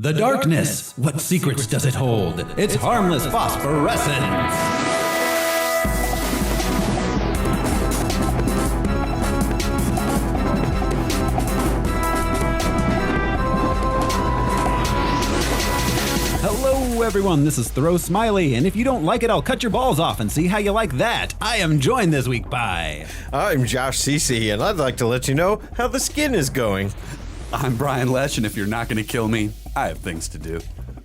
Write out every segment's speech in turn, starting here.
The darkness, what secrets does it hold? It's harmless phosphorescence. Hello everyone, this is Throw Smiley, and if you don't like it, I'll cut your balls off and see how you like that. I am joined this week by... I'm Josh Cece, and I'd like to let you know how the skin is going. I'm Brian Lesh, and if you're not going to kill me, I have things to do.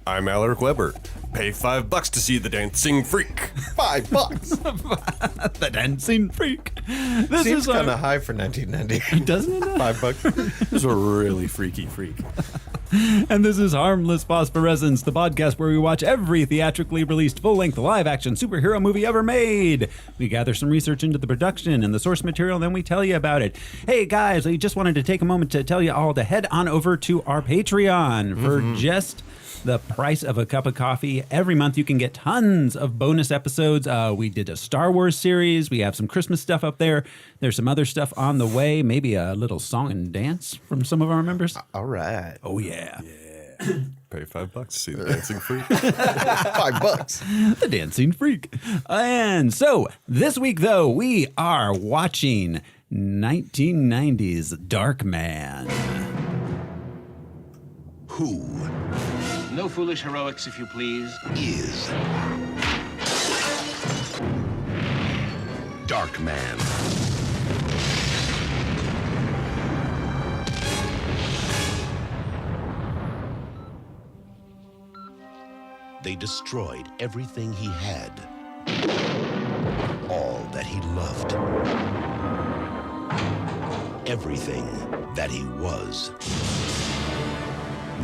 I'm Alaric Weber. Pay $5 to see the dancing freak. $5. The dancing freak. This Seems is kind of high for 1990. Doesn't it? $5. This is a really freaky freak. And this is Harmless Phosphorescence, the podcast where we watch every theatrically released full-length live-action superhero movie ever made. We gather some research into the production and the source material, and then we tell you about it. Hey guys, we just wanted to take a moment to tell you all to head on over to our Patreon for just the price of a cup of coffee. Every month you can get tons of bonus episodes. We did a Star Wars series. We have some Christmas stuff up there. There's some other stuff on the way. Maybe a little song and dance from some of our members. All right. Oh, yeah. Pay $5 to see the dancing freak. $5. The dancing freak. And so this week, though, we are watching 1990's Darkman. Who No foolish heroics, if you please. is Darkman? They destroyed everything he had, all that he loved, everything that he was.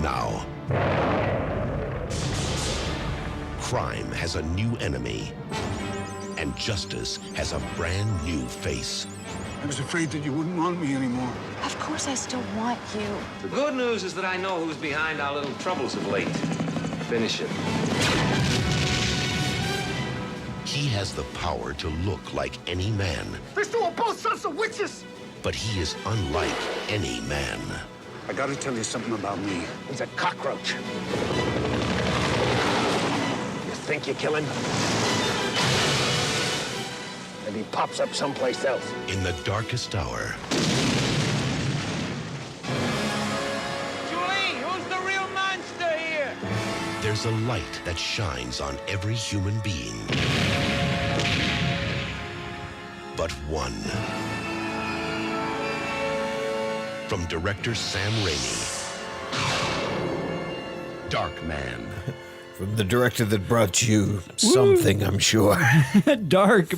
Now, crime has a new enemy, and justice has a brand new face. I was afraid that you wouldn't want me anymore. Of course I still want you. The good news is that I know who's behind our little troubles of late. Finish it. He has the power to look like any man, These two are both sons of witches! but he is unlike any man. I gotta tell you something about me. He's a cockroach. You think you kill him? And he pops up someplace else. In the darkest hour, Julie, who's the real monster here? there's a light that shines on every human being. But one. From director Sam Raimi, Darkman. From the director that brought you something, I'm sure.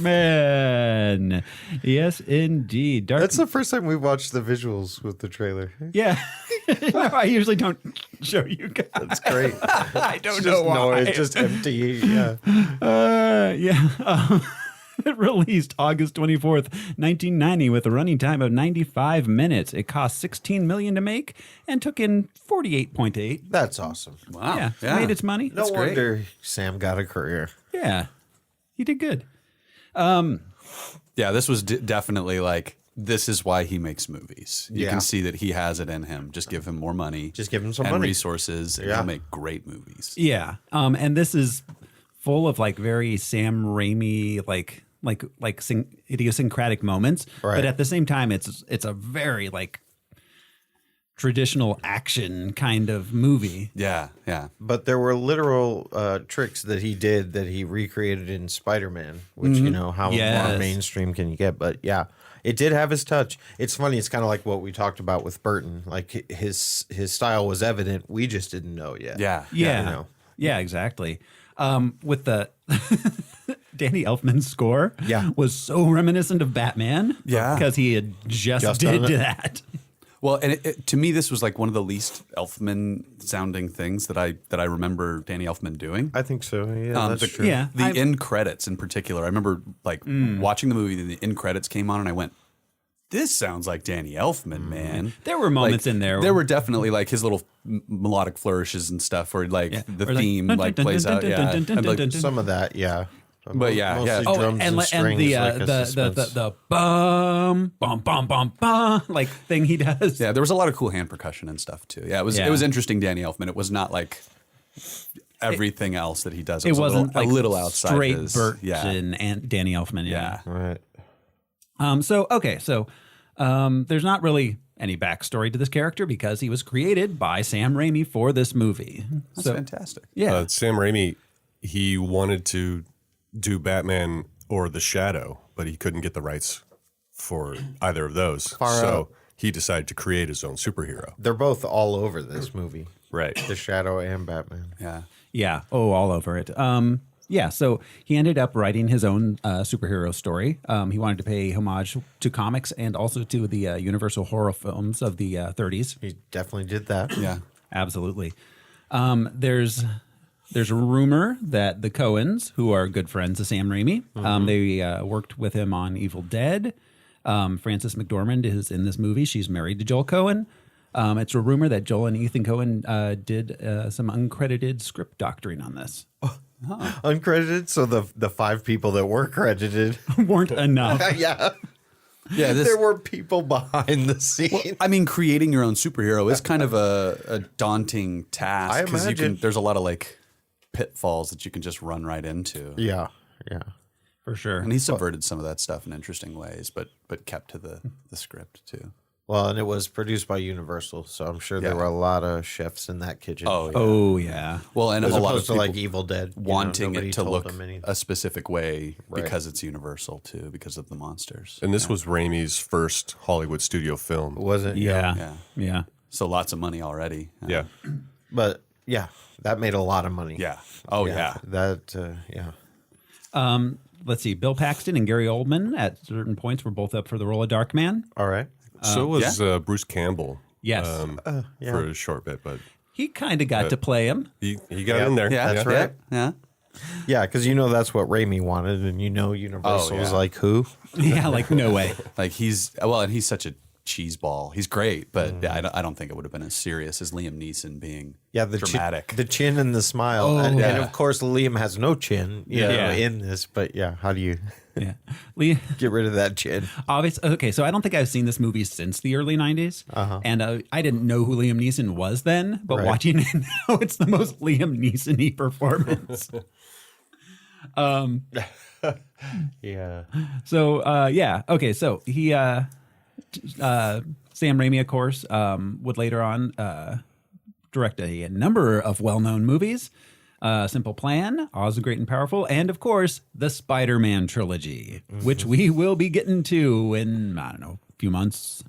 Darkman. Yes, indeed. That's the first time we watched the visuals with the trailer. Yeah. I usually don't show you guys. That's great. I don't know why. No, it's just empty. Yeah. Yeah. It released August 24th, 1990 with a running time of 95 minutes. It cost $16 million to make and took in 48.8. That's awesome. Wow. Yeah, made its money. No wonder Sam got a career. Yeah, he did good. Yeah, this was definitely like, this is why he makes movies. You can see that he has it in him. Just give him more money. Just give him some and money. resources, and he'll make great movies. Yeah, and this is full of like very Sam Raimi idiosyncratic moments, Right. but at the same time, it's a very like traditional action kind of movie. Yeah, yeah. But there were literal tricks that he did that he recreated in Spiderman, which, you know, how more mainstream can you get? But yeah, it did have his touch. It's funny. It's kind of like what we talked about with Burton. Like his style was evident. We just didn't know it yet. Yeah. Yeah, You know. yeah, exactly. With the Danny Elfman's score, was so reminiscent of Batman. Yeah. because he had just did done it. that. Well, and to me, this was like one of the least Elfman sounding things that I remember Danny Elfman doing. I think so. Yeah, that's true. Yeah, The end credits in particular. I remember like watching the movie and the end credits came on and I went, this sounds like Danny Elfman, man. There were moments Like, in there. There were definitely like his little melodic flourishes and stuff where like the theme like plays out. Yeah. And, like, Some of that, yeah. But yeah, Mostly drums and strings, the like a suspense. the bum bum bum bum bum like thing he does. Yeah, there was a lot of cool hand percussion and stuff too. Yeah, it was interesting, Danny Elfman. It was not like everything else that he does. It wasn't a little outside straight his, Burt yeah. and Danny Elfman. Yeah. Right. So there's not really any backstory to this character because he was created by Sam Raimi for this movie. That's fantastic. Yeah. Sam Raimi, he wanted to do Batman or The Shadow, but he couldn't get the rights for either of those. So he decided to create his own superhero. They're both all over this movie. Right. The Shadow and Batman. Yeah. Yeah. Oh, all over it. Yeah. So he ended up writing his own superhero story. He wanted to pay homage to comics and also to the Universal horror films of the 30s. He definitely did that. Yeah. Absolutely. There's a rumor that the Coens, who are good friends of Sam Raimi, they worked with him on Evil Dead. Frances McDormand is in this movie. She's married to Joel Coen. It's a rumor that Joel and Ethan Coen did some uncredited script doctoring on this. Uncredited, so the 5 people that were credited Weren't enough. yeah. Yeah, There were people behind the scene. Well, I mean, creating your own superhero is kind of a daunting task. I 'cause imagine. there's a lot of like pitfalls that you can just run right into. Yeah. For sure. And he subverted some of that stuff in interesting ways, but kept to the script too. Well, and it was produced by Universal, so I'm sure there were a lot of chefs in that kitchen. Oh, yeah. Oh, yeah. Well, and As a lot of opposed to people like Evil Dead, wanting nobody it to told look them anything. a specific way Right. because it's Universal too, because of the monsters. And this was Raimi's first Hollywood studio film. Was it? Yeah. So lots of money already. Yeah. But yeah, that made a lot of money. Yeah. Oh yeah. That Let's see. Bill Paxton and Gary Oldman at certain points were both up for the role of Darkman. All right. So was Bruce Campbell. Yes. For a short bit, but He kind of got to play him. he got in there. Yeah, That's right. Yeah. Yeah, because that's what Raimi wanted, and Universal was like, who? Yeah, like, no way. Like and he's such a cheese ball. He's great, but I don't think it would have been as serious as Liam Neeson being The dramatic. the chin and the smile. Oh, and yeah. of course, Liam has no chin in this, but how do you Yeah. Lee, get rid of that chin? obviously, okay, so I don't think I've seen this movie since the early 90s. And I didn't know who Liam Neeson was then, but Right. watching it now, it's the most Liam Neeson-y performance. Yeah. So, okay, so he, Sam Raimi, of course, would later on direct a number of well-known movies. Simple Plan, Oz the Great and Powerful, and of course, the Spider-Man trilogy, which we will be getting to in, I don't know, a few months.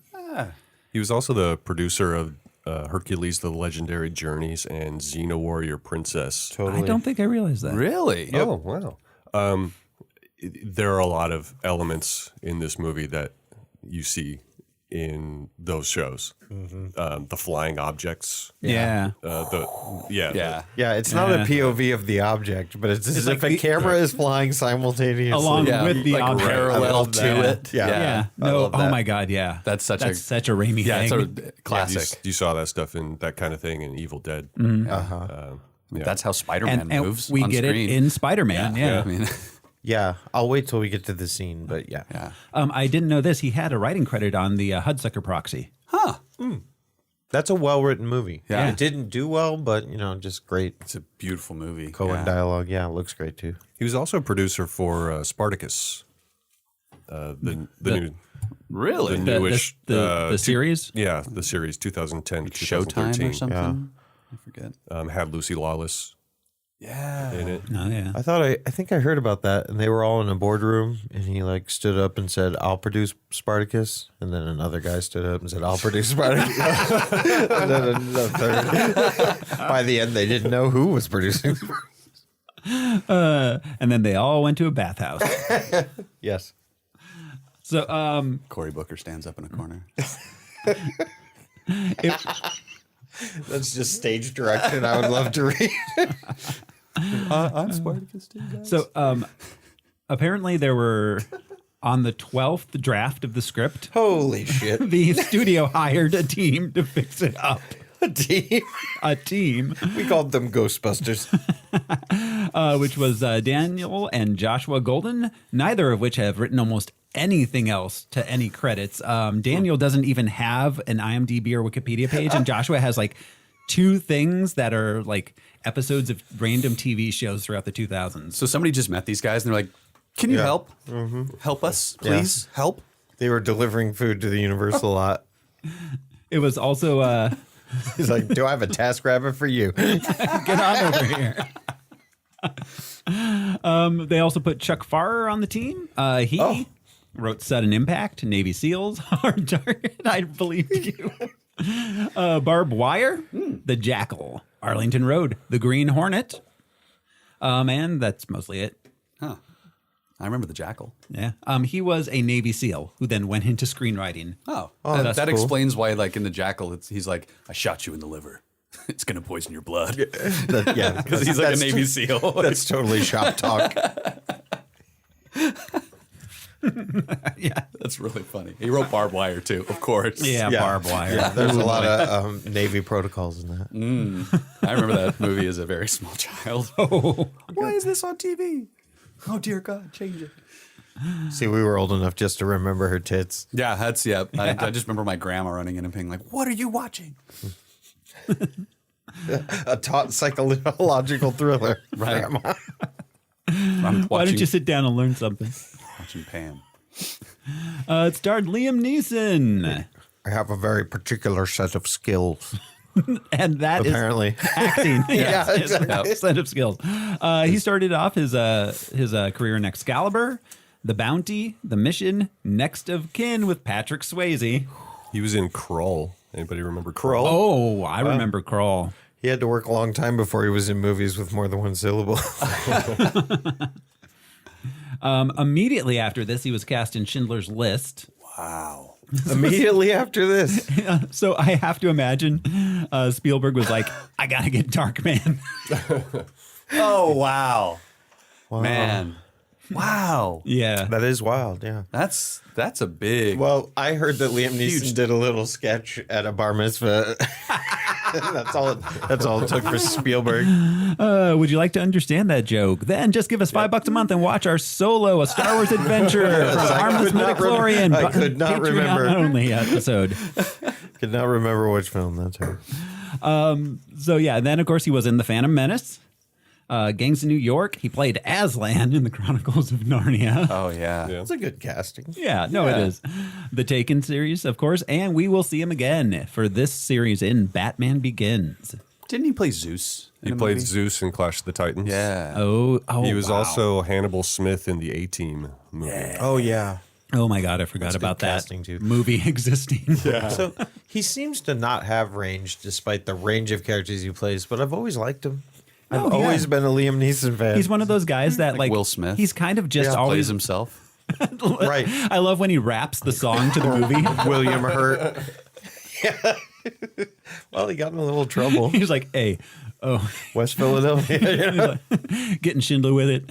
He was also the producer of Hercules, The Legendary Journeys, and Xena Warrior Princess. Totally. I don't think I realized that. Really? Oh, wow. There are a lot of elements in this movie that you see in those shows. The flying objects. Yeah. Yeah. Yeah, it's not a POV of the object, but it's as if like a camera is flying simultaneously. Along Yeah, with the like object. parallel love to that. it. Yeah. Yeah. I No. love Oh that. my God. Yeah. That's such a Raimi yeah, thing. it's a classic. You saw that stuff in that kind of thing in Evil Dead. That's how Spider-Man and moves. we on get screen. it in Spider-Man. Yeah. I mean, Yeah, I'll wait till we get to the scene, but yeah. I didn't know this. He had a writing credit on the Hudsucker Proxy. That's a well-written movie. Yeah. It didn't do well, but, just great it's a beautiful movie. Coen dialogue. Yeah, it looks great, too. He was also a producer for Spartacus, the new Really? the newish The series? yeah, the series 2010 Showtime 2013. or something? I forget. Had Lucy Lawless Yeah. in it. Oh, yeah. I think I heard about that, and they were all in a boardroom, and he stood up and said, "I'll produce Spartacus," and then another guy stood up and said, "I'll produce Spartacus," and then the third. By the end, they didn't know who was producing. And then they all went to a bathhouse. Yes. So, Cory Booker stands up in a corner. That's just stage direction. I would love to read. I'm Spartacus too, guys. so apparently there were, on the 12th draft of the script, Holy shit. the studio hired a team to fix it up. A team. A team. We called them Ghostbusters. Which was Daniel and Joshua Golden, neither of which have written almost anything else to any credits. Daniel doesn't even have an IMDb or Wikipedia page, and Joshua has like 2 things that are like episodes of random TV shows throughout the 2000s. So somebody just met these guys and they're like, can you help? Help us, please? Help? They were delivering food to the Universal lot. It was also... He's like, do I have a task rabbit for you? Get on over here. They also put Chuck Farrer on the team. He wrote Sudden Impact, Navy SEALs, Hard Target, I Believe You. Barbed Wire, The Jackal, Arlington Road, The Green Hornet. And that's mostly it. Huh. I remember The Jackal. Yeah. He was a Navy SEAL who then went into screenwriting. That cool. explains why, like in The Jackal, he's like, I shot you in the liver. It's going to poison your blood. Because he's like a Navy SEAL. That's totally shop talk. Yeah, that's really funny. He wrote Barbed Wire too, of course. Yeah, Barbed Wire. Yeah, there's a lot of Navy protocols in that. I remember that movie as a very small child. Why is this on TV? Oh, dear God, change it. See, we were old enough just to remember her tits. Yeah, I just remember my grandma running in and being like, what are you watching? A taut psychological thriller. Right. Grandma. Why don't you sit down and learn something? Watching Pam. It starred Liam Neeson. I have a very particular set of skills. And that Apparently. is acting. Yeah, exactly. Set of skills. He started off his career in Excalibur, The Bounty, The Mission, Next of Kin with Patrick Swayze. He was in Krull. Anybody remember Krull? Oh, I remember Crawl. He had to work a long time before he was in movies with more than one syllable. Immediately after this, he was cast in Schindler's List. Wow. Immediately after this. So I have to imagine Spielberg was like, I got to get Darkman. Oh, wow. Man. Wow. Yeah. That is wild, yeah. That's a big... Well, I heard that Liam Neeson did a little sketch at a bar mitzvah. That's all it took for Spielberg. Would you like to understand that joke? Then just give us $5 a month and watch our Solo, a Star Wars adventure from Harmless Phosphorescence. I could not remember. Only episode. Could not remember which film that's her. So yeah, then of course he was in The Phantom Menace, Gangs of New York. He played Aslan in the Chronicles of Narnia. Oh, yeah. It's a good casting. Yeah, no, it is. The Taken series, of course, and we will see him again for this series in Batman Begins. Didn't he play Zeus? He played Zeus in Clash of the Titans. Yeah. Oh, He was wow. also Hannibal Smith in the A-Team movie. Oh, yeah. Oh my God, I forgot about that casting, too. movie existing. So he seems to not have range despite the range of characters he plays, but I've always liked him. I've always been a Liam Neeson fan. He's one of those guys that like Will Smith. He's kind of just Plays always himself. right. I love when he raps the song to the movie. William Hurt. Yeah. Well, he got in a little trouble. He's like, hey, West Philadelphia. getting Schindler with it.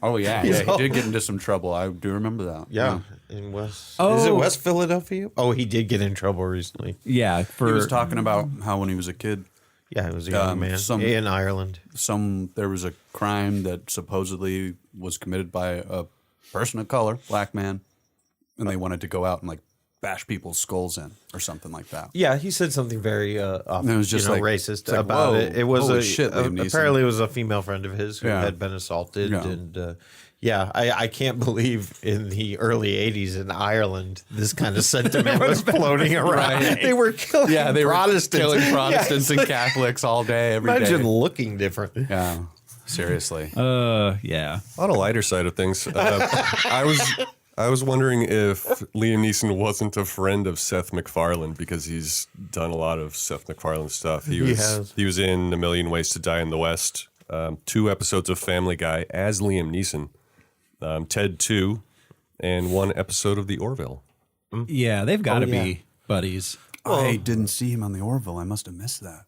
Oh, yeah. He did get into some trouble. I do remember that. Yeah. In West. Is it West Philadelphia? Oh, he did get in trouble recently. Yeah, He was talking about how when he was a kid, Yeah, he was a young man in Ireland. there was a crime that supposedly was committed by a person of color, black man, and they wanted to go out and like bash people's skulls in or something like that. Yeah, he said something very it was just like, racist like, about whoa, it. It was holy shit, Liam Neeson. apparently it was a female friend of his who Yeah. had been assaulted, Yeah. and I can't believe in the early '80s in Ireland this kind of sentiment was floating around. Right. They were killing They Protestants. were killing Protestants Yeah, and Catholics all day, every day. imagine looking different. Yeah, seriously. yeah. On a lighter side of things, I was wondering if Liam Neeson wasn't a friend of Seth MacFarlane because he's done a lot of Seth MacFarlane stuff. He was in A Million Ways to Die in the West, 2 episodes of Family Guy as Liam Neeson, Ted 2, and 1 episode of The Orville. Yeah, they've got to be buddies. I didn't see him on the Orville. I must have missed that.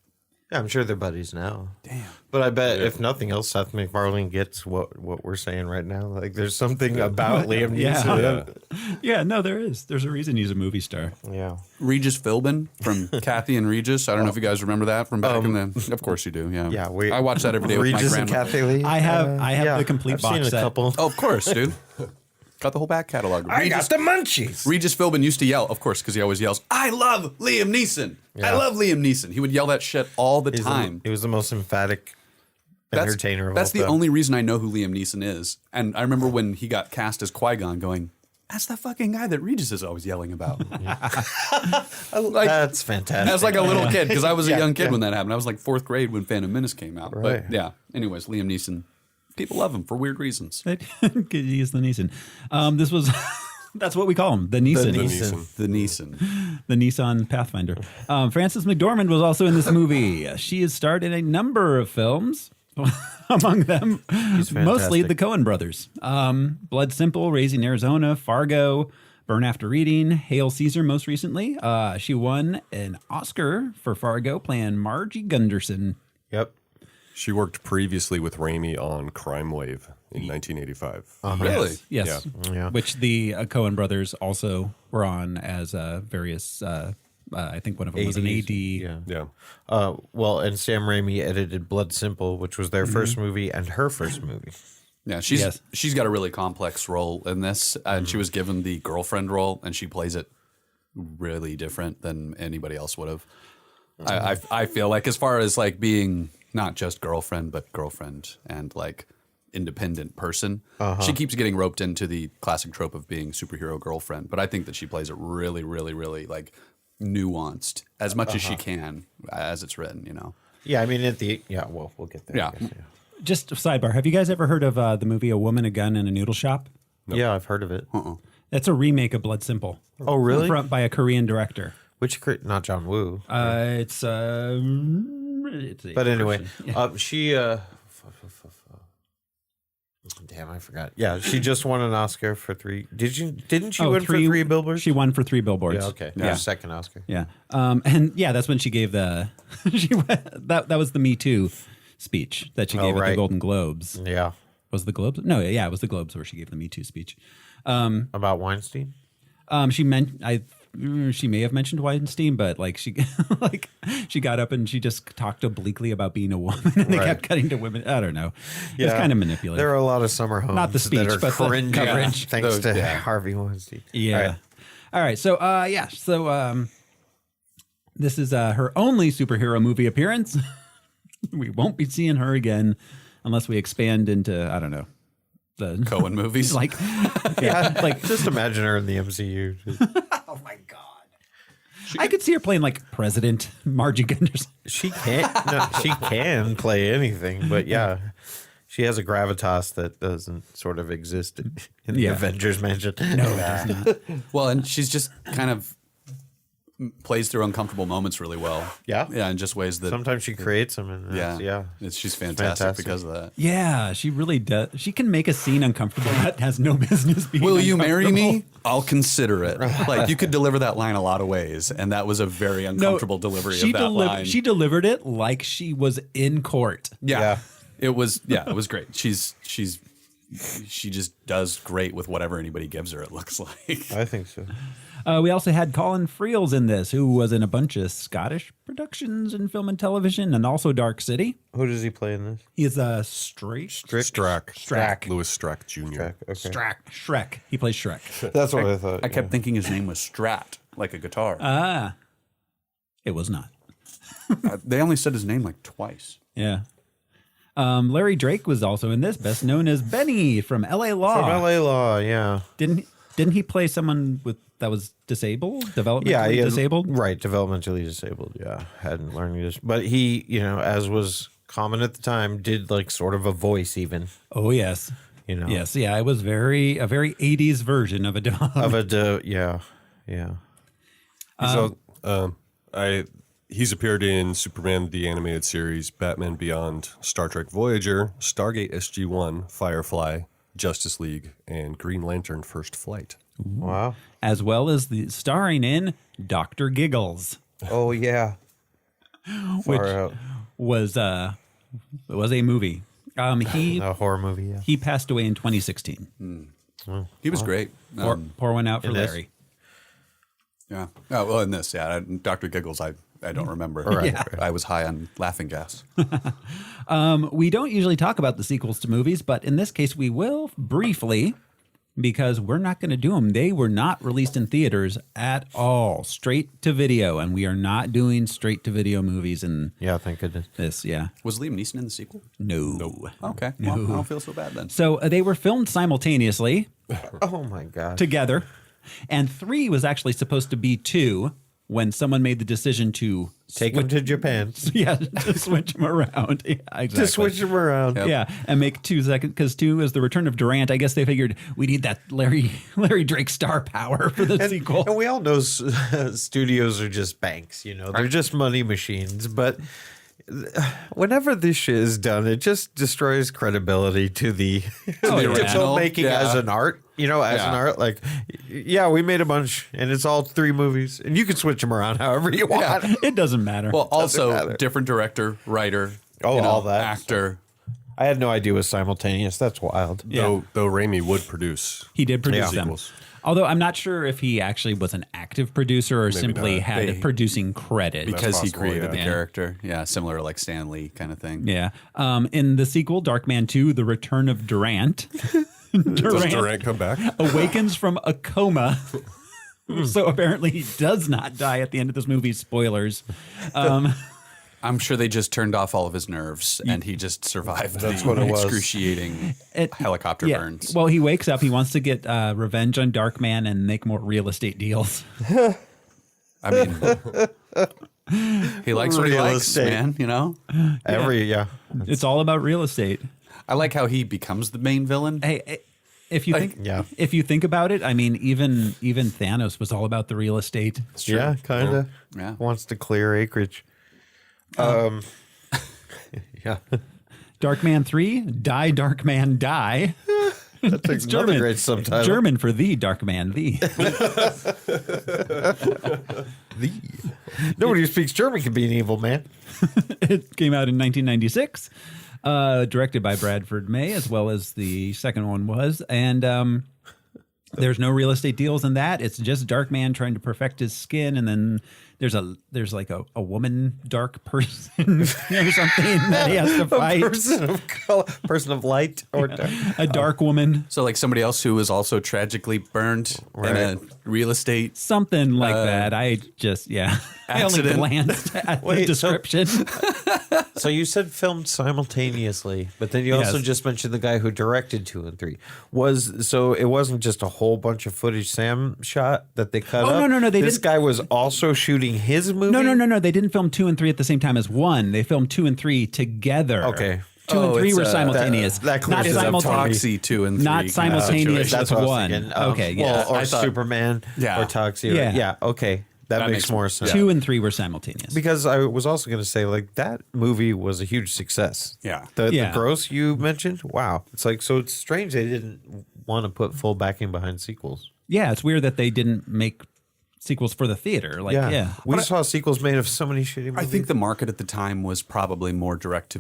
I'm sure they're buddies now. Damn. But I bet if nothing else, Seth MacFarlane gets what we're saying right now. Like there's something about Liam Neeson. Yeah, no, there is. There's a reason he's a movie star. Yeah. Regis Philbin from Kathy and Regis. I don't know if you guys remember that from back in the. Of course you do. Yeah. Yeah. I watch that every day with my Regis and grandma. Kathy Lee. I have the complete I've box seen a set. couple. Oh, of course, dude. Got the whole back catalog. I got the munchies. Regis Philbin used to yell, of course, because he always yells, "I love Liam Neeson. I love Liam Neeson." He would yell that shit all the time. He was the most emphatic entertainer of That's all the time. only reason I know who Liam Neeson is. And I remember when he got cast as Qui-Gon going, "That's the fucking guy that Regis is always yelling about." That's fantastic. I was like a little kid, because I was a young kid when that happened. I was like 4th grade when Phantom Menace came out. Right. But yeah, anyways, Liam Neeson. People love him for weird reasons. He's the Neeson. This was that's what we call him, the Neeson. The Neeson. The Nissan Pathfinder. Frances McDormand was also in this movie. She has starred in a number of films, among them mostly the Coen brothers. Blood Simple, Raising Arizona, Fargo, Burn After Reading, Hail Caesar most recently. She won an Oscar for Fargo playing Margie Gunderson. Yep. She worked previously with Raimi on Crime Wave in 1985. Really? Yes. Yeah. Which the Coen brothers also were on as various, I think one of them was an AD. Yeah. Well, and Sam Raimi edited Blood Simple, which was their first movie and her first movie. Yeah, she's got a really complex role in this, and she was given the girlfriend role, and she plays it really different than anybody else would have. I feel like, as far as like being not just girlfriend, but girlfriend and like independent person, she keeps getting roped into the classic trope of being superhero girlfriend. But I think that she plays it really, really, really like nuanced as much as she can as it's written. You know. Yeah, I mean well, we'll get there. Yeah. I guess, Just a sidebar. Have you guys ever heard of the movie A Woman, a Gun, and a Noodle Shop? Yeah, I've heard of it. That's a remake of Blood Simple. Oh, really? By a Korean director. Not John Woo. It's a But anyway, person. Yeah. she. Damn, I forgot. Yeah, she just won an Oscar for 3. Didn't she win for 3 Billboards? She won for 3 Billboards. Yeah, okay. Yeah. Second Oscar. Yeah. And yeah, that's when she gave the that was the Me Too speech that she gave at the Golden Globes. Yeah. Was the Globes? No, yeah, it was the Globes where she gave the Me Too speech. About Weinstein? She may have mentioned Weinstein, but like she got up and she just talked obliquely about being a woman, and they kept cutting to women. I don't know. It's kind of manipulative. There are a lot of summer homes Not the speech, that are but the cringy coverage. thanks to Harvey Weinstein. Yeah. All right. So this is her only superhero movie appearance. We won't be seeing her again unless we expand into, I don't know, the Coen movies. like Just imagine her in the MCU. oh my god. I could see her playing like President Margie Gunderson. She can play anything, but yeah, she has a gravitas that doesn't sort of exist in the Avengers mansion. No, it does not. Well, and she's just kind of plays through uncomfortable moments really well. Yeah. Yeah, in just ways that Sometimes she creates them, and she's fantastic because of that. Yeah, she really does. She can make a scene uncomfortable that has no business being. Will you marry me? I'll consider it. Like, you could deliver that line a lot of ways, and that was a very uncomfortable delivery of that line. She delivered it like she was in court. Yeah. It was great. She just does great with whatever anybody gives her, it looks like. I think so. We also had Colin Friels in this, who was in a bunch of Scottish productions in film and television, and also Dark City. Who does he play in this? He's a Strack. Louis Strack Jr. Shrek. He plays Shrek. That's what I thought. I kept thinking his name was Strat, like a guitar. It was not. They only said his name like twice. Yeah. Larry Drake was also in this, best known as Benny from L.A. Law. From L.A. Law, yeah. Didn't he play someone that was disabled? Developmentally disabled? Right, developmentally disabled, yeah. Hadn't learned this. But he, as was common at the time, did like sort of a voice even. Oh, yes. Yes, yeah. It was a very 80s version of a dog. Yeah. He's appeared in Superman the Animated Series, Batman Beyond, Star Trek Voyager, Stargate SG-1, Firefly, Justice League, and Green Lantern First Flight. Wow. As well as starring in Dr. Giggles. Oh, yeah. was a movie. A horror movie. Yeah. He passed away in 2016. He was great. Pour one out for Larry. Yeah. Oh, well, in this, yeah. Dr. Giggles, I don't remember. Right. Yeah. I was high on laughing gas. We don't usually talk about the sequels to movies, but in this case, we will briefly, because we're not going to do them. They were not released in theaters at all, straight to video, and we are not doing straight to video movies in Thank goodness. this. Yeah, Was Liam Neeson in the sequel? no. Okay. Well, I don't feel so bad then. So they were filmed simultaneously Oh my god. together, and 3 was actually supposed to be 2 when someone made the decision to Take him to Japan. to switch them around. Yeah, exactly. To switch him around. Yeah, and make 2 seconds, because 2 is the return of Durant. I guess they figured we need that Larry Drake star power for the sequel. And we all know studios are just banks, you know, they're just money machines. But whenever this shit is done, it just destroys credibility to the, Oh, to yeah. filmmaking Yeah. as an art. You know, as an art, like, yeah, we made a bunch, and it's all 3 movies, and you can switch them around however you want. It doesn't matter. Well, also matter. different director, writer, all that. actor. I had no idea it was simultaneous. That's wild. Yeah. Though Raimi would produce. He did produce Yeah. them. Sequels. Although I'm not sure if he actually was an active producer or simply not. had a producing credit. Because he possible, created the yeah. character. Yeah, similar to like Stan Lee kind of thing. Yeah. In the sequel, Darkman 2, The Return of Durant, Does Durant come back? awakens from a coma. So apparently he does not die at the end of this movie. Spoilers. I'm sure they just turned off all of his nerves and he just survived what the it was. excruciating helicopter burns. Well, he wakes up. He wants to get revenge on Darkman and make more real estate deals. I mean, he likes what he Real likes, estate. man, you know? It's all about real estate. I like how he becomes the main villain. Hey, if you Like, think, if you think about it, I mean, even Thanos was all about the real estate. Yeah, kind of. Yeah. Wants to clear acreage. Yeah. Darkman 3, Die Darkman Die. That's It's another German. great subtitle. German for the Darkman, the. Nobody who speaks German can be an evil man. It came out in 1996, directed by Bradford May, as well as the second one was. And there's no real estate deals in that. It's just Darkman trying to perfect his skin, and then there's like a woman dark person or something that he has to fight. Person of color, person of light, or A dark woman, So like somebody else who was also tragically burned in a real estate. something like that. I just I only Accident. glanced at the Wait, so- description. So you said filmed simultaneously, but then you also Yes. just mentioned the guy who directed 2 and 3. So it wasn't just a whole bunch of footage Sam shot that they cut Oh, up? no, they This didn't- guy was also shooting his movie? No. They didn't film 2 and 3 at the same time as 1. They filmed 2 and 3 together. Okay. 2 and Oh, 3 it's, were simultaneous. that clears not it up for me. simultaneous. Toxie 2 and 3. Not kind of simultaneous situation. as That's what I was one. thinking. Okay, yeah. Well, or I thought- Superman Yeah. or Toxie. Yeah. Yeah, okay. That makes more sense. 2 and 3 were simultaneous. Because I was also going to say, like, that movie was a huge success. Yeah. The gross you mentioned, wow. It's like, so it's strange they didn't want to put full backing behind sequels. Yeah, it's weird that they didn't make sequels for the theater. Like, yeah. We saw sequels made of so many shitty movies. I think the market at the time was probably more direct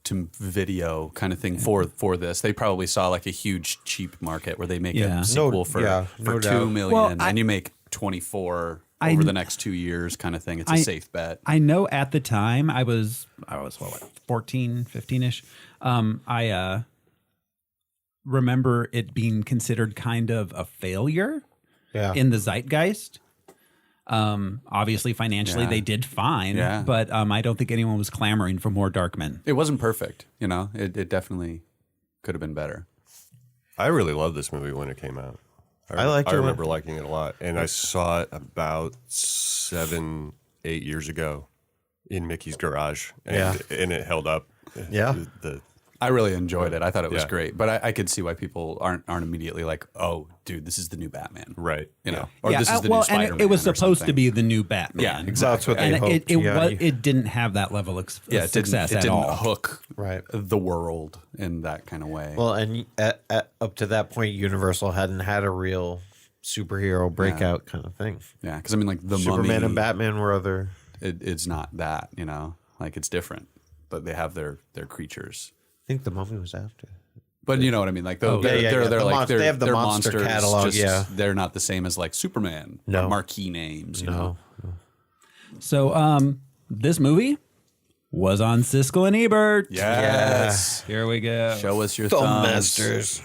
to video kind of thing for this. They probably saw like a huge cheap market where they make Yeah. a sequel No for doubt. 2 million Well, and you make 24 over the next 2 years kind of thing. It's a safe bet. I know at the time I was what, 14, 15-ish. I remember it being considered kind of a failure in the zeitgeist. Obviously, financially, they did fine, but I don't think anyone was clamoring for more Darkmen. It wasn't perfect, you know. It definitely could have been better. I really loved this movie when it came out. I remember liking it a lot, and I saw it about 7-8 years ago in Mickey's garage, and it held up. Yeah. I really enjoyed it. I thought it was Yeah. great, but I could see why people aren't immediately like, "Oh, dude, this is the new Batman," Right. You know, or this is the well, new Spiderman. and it was or supposed to something. be the new Batman. Yeah, exactly. That's what they And hoped. it didn't have that level of Yeah, it success didn't, at it didn't all. hook Right. the world in that kind of way. Well, and up to that point, Universal hadn't had a real superhero breakout kind of thing. yeah, because I mean, like the Superman Mummy, and Batman were other. it's not that, you know, like it's different. but they have their creatures. I think the Mummy was after. But you know what I mean? Like they're They have the monster monsters, catalog. they're not the same as like Superman. No. Marquee names. You know? So this movie was on Siskel and Ebert. Yes. Here we go. Show us your Thumb thumbs. masters.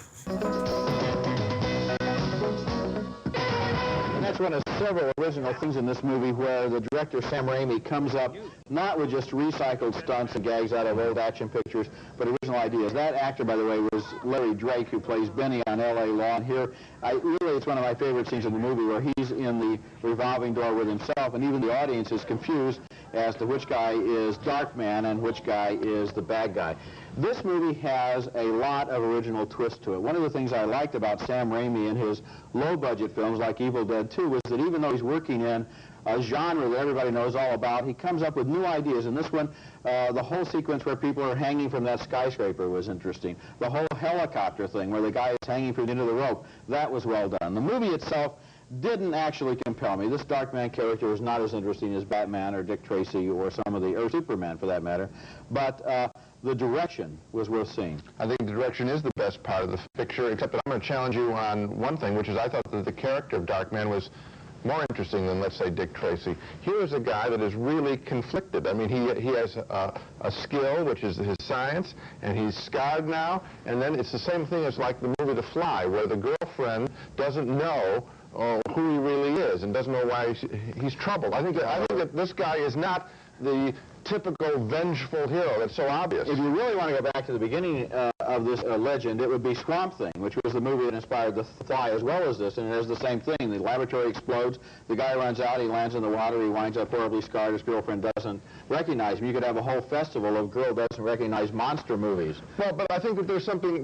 That's one of several original things in this movie where the director, Sam Raimi, comes up not with just recycled stunts and gags out of old action pictures, but original ideas. That actor, by the way, was Larry Drake, who plays Benny on L.A. Law. And here, really, it's one of my favorite scenes in the movie where he's in the revolving door with himself, and even the audience is confused as to which guy is Darkman and which guy is the bad guy. This movie has a lot of original twists to it. One of the things I liked about Sam Raimi in his low-budget films like Evil Dead 2 was that even though he's working in a genre that everybody knows all about, he comes up with new ideas. In this one, the whole sequence where people are hanging from that skyscraper was interesting. The whole helicopter thing where the guy is hanging from the end of the rope, that was well done. The movie itself didn't actually compel me. This Darkman character was not as interesting as Batman or Dick Tracy or or Superman for that matter, but the direction was worth seeing. I think the direction is the best part of the picture, except that I'm going to challenge you on one thing, which is I thought that the character of Darkman was more interesting than, let's say, Dick Tracy. Here is a guy that is really conflicted. I mean, he has a skill, which is his science, and he's scarred now, and then it's the same thing as like the movie The Fly, where the girlfriend doesn't know who he really is and doesn't know why he's troubled. I think that this guy is not the typical vengeful hero that's so obvious. If you really want to go back to the beginning of this legend, it would be Swamp Thing, which was the movie that inspired The Fly as well as this, and it has the same thing. The laboratory explodes, the guy runs out, he lands in the water, he winds up horribly scarred, his girlfriend doesn't recognize him. You could have a whole festival of girl doesn't recognize monster movies. Well, but I think that there's something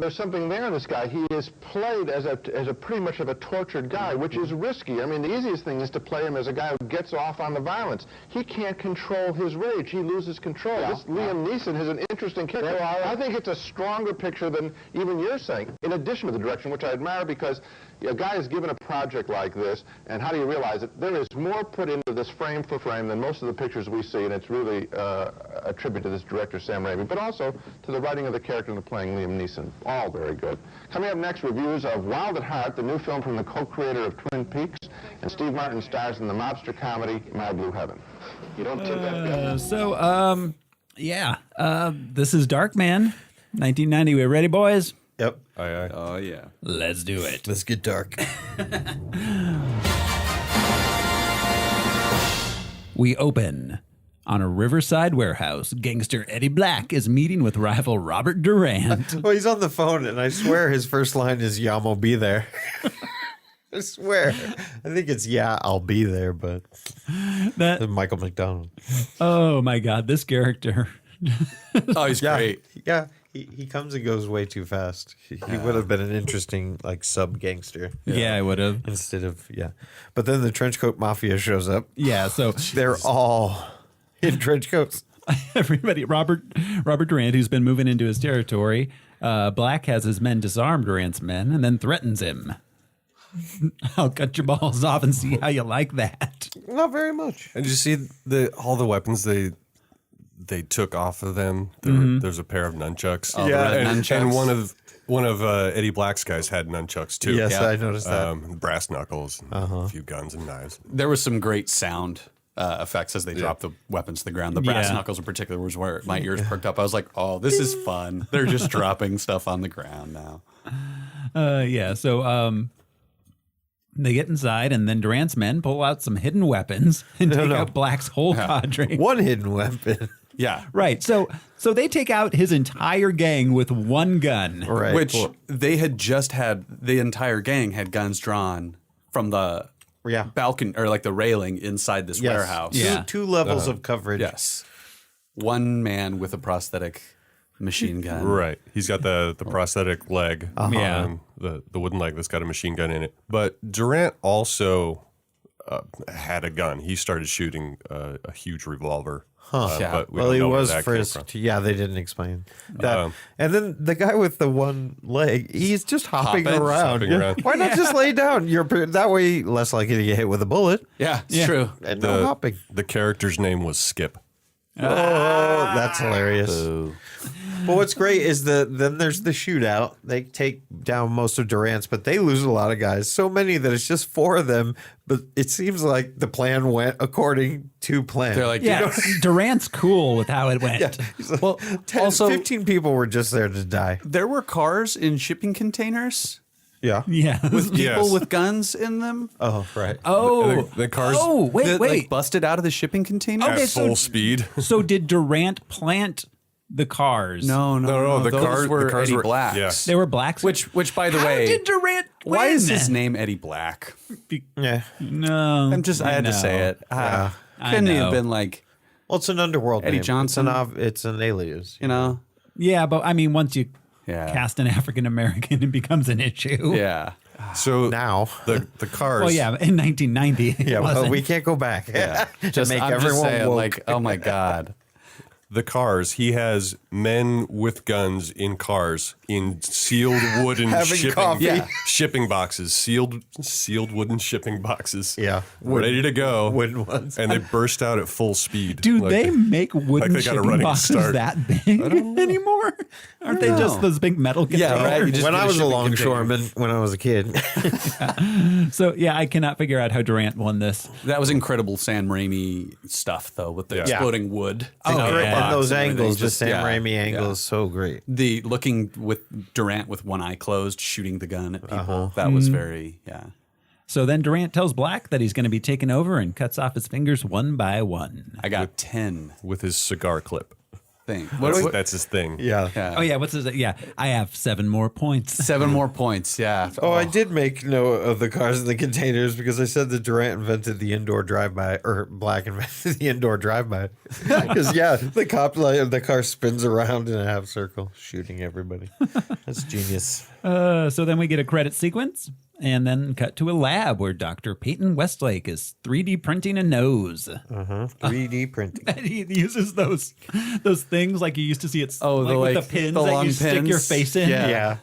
there in this guy. He is played as a pretty much of a tortured guy, which is risky. I mean, the easiest thing is to play him as a guy who gets off on the violence. He can't control his rage. He loses control. This Liam Neeson is an interesting character. I think it's a stronger picture than even you're saying, in addition to the direction, which I admire, because a guy is given a project like this, and how do you realize it? There is more put into this frame for frame than most of the pictures we see, and it's really a tribute to this director, Sam Raimi, but also to the writing of the character and the playing Liam Neeson. All very good. Coming up next, reviews of Wild at Heart, the new film from the co-creator of Twin Peaks, and Steve Martin stars in the mobster comedy My Blue Heaven. You don't take that. This is Darkman, 1990. We ready, boys? Yep. Aye, aye. Oh yeah. Let's do it. Let's get dark. We open on a Riverside warehouse. Gangster Eddie Black is meeting with rival Robert Durant. Well, he's on the phone, and I swear his first line is, "Yeah, I'll be there." I swear. I think it's, "Yeah, I'll be there," but That Michael McDonald. Oh my God, this character. Oh, he's great. Yeah, he comes and goes way too fast. He would have been an interesting, like, sub-gangster. Yeah, I would have. Instead of, But then the Trenchcoat Mafia shows up. Yeah, so They're all in trench coats. everybody, Robert Durant, who's been moving into his territory, Black has his men disarm Durant's men and then threatens him. I'll cut your balls off and see how you like that. Not very much. And did you see all the weapons they took off of them? There's a pair of nunchucks. Oh, yeah, and one of Eddie Black's guys had nunchucks too. Yes, I noticed that. Brass knuckles, a few guns and knives. There was some great sound effects as they dropped the weapons to the ground. The brass knuckles in particular was where my ears perked up. I was like, oh, this is fun. They're just dropping stuff on the ground now. So they get inside, and then Durant's men pull out some hidden weapons and take out Black's whole cadre. One hidden weapon. Yeah. Right. So they take out his entire gang with one gun. Right. Which they had just had, the entire gang had guns drawn from the balcony, or like the railing inside this warehouse. Yeah. Two levels of coverage. Yes. One man with a prosthetic machine gun. Right. He's got the prosthetic leg. The wooden leg that's got a machine gun in it. But Durant also had a gun. He started shooting a huge revolver. But he was frisked. Yeah, they didn't explain that. And then the guy with the one leg, he's just hopping around. Why not just lay down? You're that way less likely to get hit with a bullet. Yeah, it's true. And no hopping. The character's name was Skip. Oh, that's hilarious. Boo. But what's great is then there's the shootout. They take down most of Durant's, but they lose a lot of guys. So many that it's just 4 of them. But it seems like the plan went according to plan. They're like, Yeah, Durant's cool with how it went. Yeah. Like, well, 15 people were just there to die. there were cars in shipping containers Yeah. Yeah. with people with guns in them. Oh, right. Oh, The cars oh, wait, that, wait. like, busted out of the shipping container. Okay, at full speed. So did Durant plant the cars? No, the those cars were the cars Eddie were Blacks. Yeah. They were blacks? Which, by the How way, did Durant win? why is his name Eddie Black? Yeah. No. I had to say it. I Couldn't he know. have been like, Well, it's an underworld Eddie name. Johnson? It's an alias. you know? Yeah, but I mean, once you Yeah. cast an African American, it becomes an issue. Yeah. So Now. the cars. Well, yeah, in 1990. Yeah, well, wasn't. we can't go back. Yeah. To make I'm everyone just saying, woke. like, oh my God. The cars. He has men with guns in cars in sealed wooden Having shipping coffee. shipping boxes, sealed wooden shipping boxes. Yeah. ready to go. Wooden ones. And they burst out at full speed. Do Like, they make wooden they got a shipping running boxes start. that big anymore? Aren't they just those big metal containers? Yeah, right. You just When get I was a shipping longshoreman, when I was a kid. So, yeah, I cannot figure out how Durant won this. That was incredible Sam Raimi stuff, though, with the Yeah. exploding wood. Oh, yeah. and those angles, the Just- Sam yeah, Raimi angle yeah. is so great. The looking with Durant with one eye closed, shooting the gun at people. Uh-huh. That was very, So then Durant tells Black that he's going to be taken over and cuts off his fingers one by one. I got 10 with his cigar clip. thing. That's his thing. Yeah. Yeah. Oh, yeah, what's his? Yeah, I have 7 more points. 7 more points, yeah. Oh, I did make note of the cars in the containers because I said that Durant invented the indoor drive-by, or Black invented the indoor drive-by. Because, yeah, the car spins around in a half circle, shooting everybody. That's genius. So then we get a credit sequence and then cut to a lab where Dr. Peyton Westlake is 3D printing a nose. 3D printing. And he uses those things like you used to see at like with the pins the that long you stick your pins. face in. Yeah.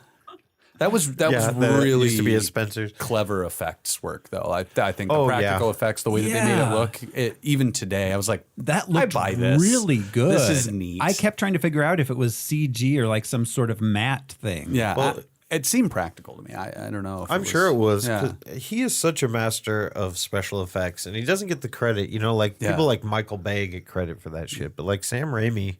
That was that really used to be at Spencer's. clever effects work, though. I think the Oh, practical yeah. effects, the way that they made Yeah. it look, even today, I was like, That looked I buy this. really good. This is neat. I kept trying to figure out if it was CG or like some sort of matte thing. Yeah, Well, it seemed practical to me. I don't know. If I'm sure it was. Yeah. 'Cause he is such a master of special effects, and he doesn't get the credit. You know, like Yeah. people like Michael Bay get credit for that shit, but like Sam Raimi,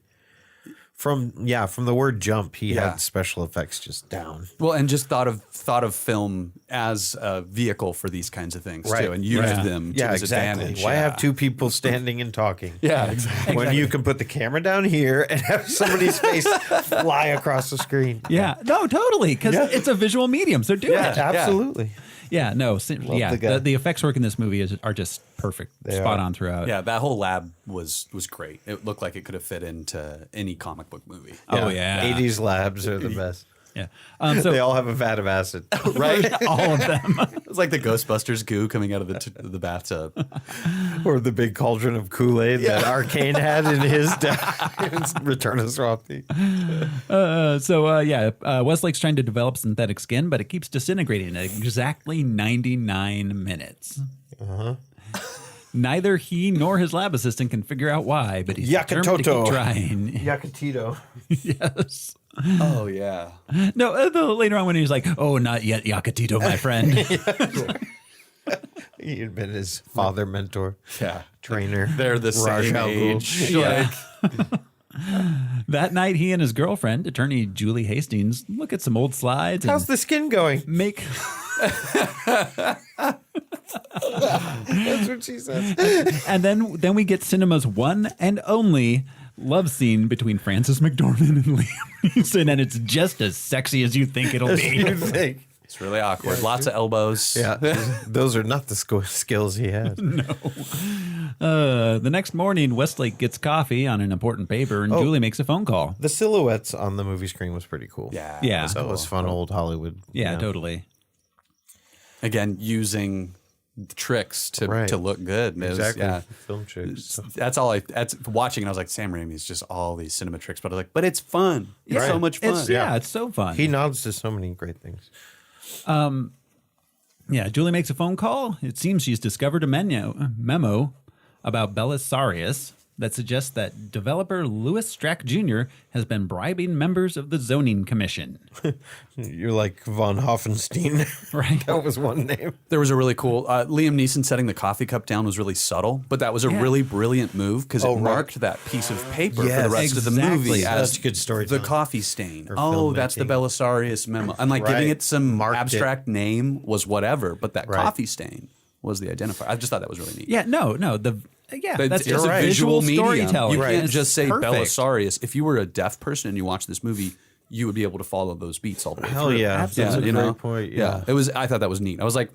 from the word jump, he Yeah. had special effects just down. Well, and just thought of film as a vehicle for these kinds of things too, and used Right. them to Yeah, his exactly. advantage. Why yeah. have two people standing and talking? Yeah, exactly. When you can put the camera down here and have somebody's face fly across the screen. Yeah, no, totally, because it's a visual medium, so do Yeah, it. absolutely. Yeah, no, the guy. the effects work in this movie are just perfect, spot on throughout. Yeah, that whole lab was great. It looked like it could have fit into any comic book movie. Oh yeah, 80s labs are the best. yeah. They So all have a vat of acid, right? all of them. It was like the Ghostbusters goo coming out of the bathtub. Or the big cauldron of Kool-Aid that Arcane had in his Return of Swapty. Westlake's trying to develop synthetic skin, but it keeps disintegrating at exactly 99 minutes. Neither he nor his lab assistant can figure out why, but he's determined to keep trying. Yakatito. Yes. Oh yeah. No, later on when he's like, "Oh, not yet, Yakatito, my friend." He had been his father, mentor, Yeah. trainer. They're the Raj same Al Ghul. age. Yeah. That night, he and his girlfriend, attorney Julie Hastings, look at some old slides How's and the skin going? make. That's what she says. And then we get cinema's one and only love scene between Frances McDormand and Liam Neeson, and it's just as sexy as you think it'll be. You think? It's really awkward. Lots of elbows. Yeah, those are not the skills he has. The next morning, Westlake gets coffee on an important paper, and Julie makes a phone call. The silhouettes on the movie screen was pretty cool. Yeah. Yeah. That was fun old Hollywood. Yeah, you know. totally. Again, using the tricks to look good. And it was- Exactly. yeah. Film tricks. That's watching, and I was like, Sam Raimi is just all these cinema tricks, but I was like, but it's fun. It's so much fun. It's so fun. He nods to so many great things. Julie makes a phone call. It seems she's discovered a memo about Belisarius, that suggests that developer Louis Strack Jr. has been bribing members of the zoning commission. You're like von Hoffenstein. Right. That was one name. There was a really cool Liam Neeson setting the coffee cup down was really subtle, but that was a really brilliant move because it marked that piece of paper for the rest of the movie as good story. The coffee stain. Oh, that's the Belisarius memo. And like giving it some abstract name was whatever, but that coffee stain was the identifier. I just thought that was really neat. Yeah, that's it's a visual storytelling. You can't just say Perfect. Belisarius. If you were a deaf person and you watched this movie, you would be able to follow those beats all the way Hell through. yeah. Absolutely. That's a you great know? point. Yeah. It was. I thought that was neat. I was like,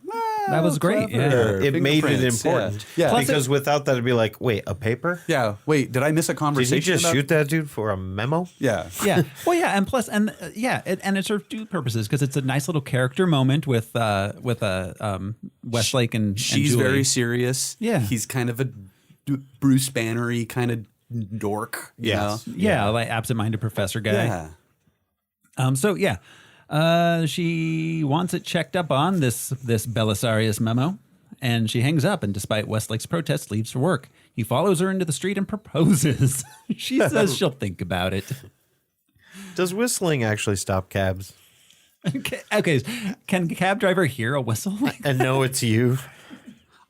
that was great. clever. Yeah. It made it Fingerprints, important. Yeah. Plus Because without that, it'd be like, wait, a paper? Yeah. Wait, did I miss a Did conversation? he just about- shoot that dude for a memo? Yeah. Yeah. Well, yeah, and plus, and and it serves two purposes because it's a nice little character moment with Westlake and She's Julie. very serious. Yeah. He's kind of a Bruce Banner-y kind of dork. You Yes. know? Yeah, like absent-minded professor guy. Yeah. She wants it checked up on this Belisarius memo, and she hangs up. And despite Westlake's protest, leaves for work. He follows her into the street and proposes. She says she'll think about it. Does whistling actually stop cabs? Okay, can a cab driver hear a whistle? And know it's you?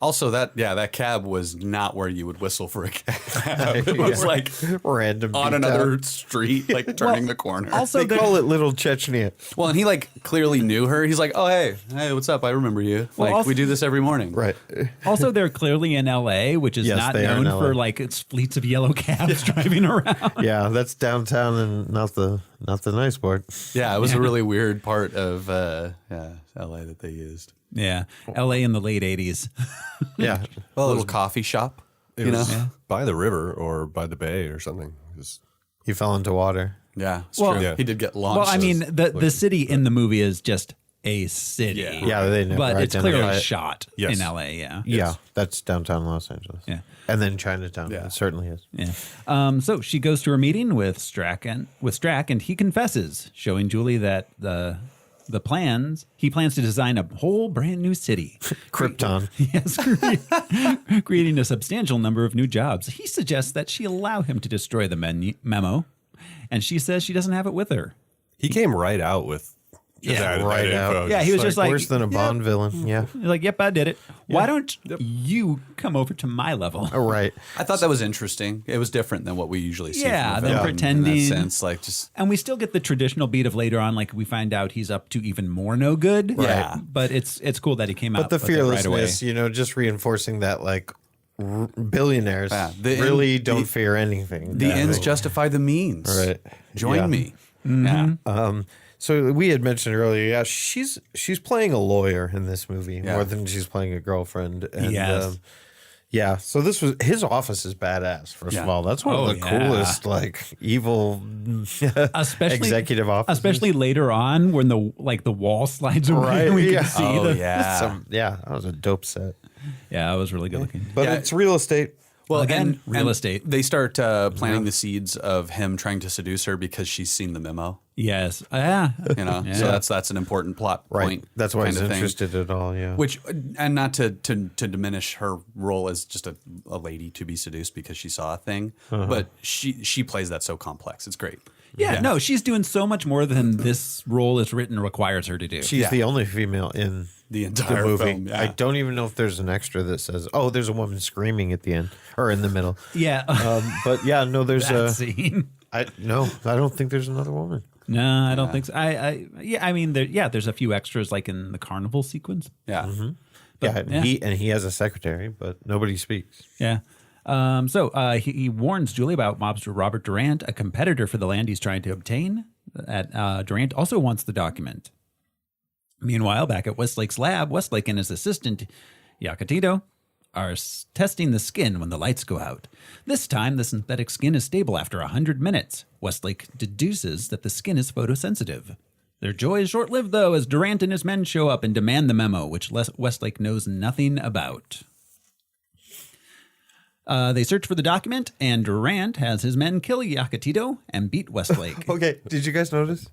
Also, that cab was not where you would whistle for a cab. It was like Random on beat another out. street, like turning the corner. Also, They call it Little Chechnya. Well, and he like clearly knew her. He's like, "Oh, hey, what's up? I remember you. Well, Like also- we do this every morning." Right. also, they're clearly in L.A., which is Yes, not they are in known for LA. like its fleets of yellow cabs driving around. Yeah, that's downtown and not the nice part. Yeah, it was a really weird part of LA that they used. Yeah, L.A. in the late '80s. Yeah. A little coffee shop. It You was know? by the river or by the bay or something. He fell into water. Yeah, it's Well- true. Yeah. He did get launched. Well, I mean, the city in the movie is just a city. Yeah, they never but it's identify clearly it. shot Yes. in L.A. Yeah. Yeah, that's downtown Los Angeles. Yeah. And then Chinatown. Yeah. It certainly is. Yeah. So she goes to her meeting with Strack, and he confesses, showing Julie that he plans to design a whole brand new city. Krypton. Yes, creating a substantial number of new jobs. He suggests that she allow him to destroy the memo, and she says she doesn't have it with her. He came right out with that right info. out. Yeah, he was just like, worse than a Bond villain. Yeah. He's like, yep, I did it. Why don't you come over to my level? Oh, right. I thought that was interesting. It was different than what we usually see. Yeah, from the them film pretending. in that sense, like just And we still get the traditional beat of later on, like we find out he's up to even more no good. Yeah. But it's cool that he came out But the with it right away. fearlessness, just reinforcing that, like, billionaires the really end- don't the- fear anything. the Yeah. ends justify the means. Right. Join Yeah. me. Mm-hmm. Yeah. So we had mentioned earlier, yeah, she's playing a lawyer in this movie Yeah. more than she's playing a girlfriend. And, Yes. yeah, so this was his office is badass. First of Yeah. all, that's one Oh, of the yeah. coolest like evil Especially executive office. Especially later on when the wall slides away Right, and we yeah. can see Oh, the yeah. that was a dope set. Yeah, it was really good looking. But Yeah. it's real estate. Well, Again, real estate. They start planting the seeds of him trying to seduce her because she's seen the memo. Yes. Yeah. You know, Yeah. so that's an important plot Right. point. That's why kind he's of thing. interested at all, yeah. Which, and not to diminish her role as just a lady to be seduced because she saw a thing, but she plays that so complex. It's great. Yeah, no, she's doing so much more than this role is written requires her to do. She's the only female in The entire the movie. film, yeah. I don't even know if there's an extra that says, "Oh, there's a woman screaming at the end or in the middle." Yeah. But yeah, no, there's that scene. I don't think there's another woman. No, I don't think so. I mean, there's a few extras like in the carnival sequence. Yeah. But, he has a secretary, but nobody speaks. Yeah. He warns Julie about mobster Robert Durant, a competitor for the land he's trying to obtain. Durant also wants the document. Meanwhile, back at Westlake's lab, Westlake and his assistant, Yakatito, are testing the skin when the lights go out. This time, the synthetic skin is stable after 100 minutes. Westlake deduces that the skin is photosensitive. Their joy is short-lived, though, as Durant and his men show up and demand the memo, which Westlake knows nothing about. They search for the document, and Durant has his men kill Yakatito and beat Westlake. Okay, did you guys notice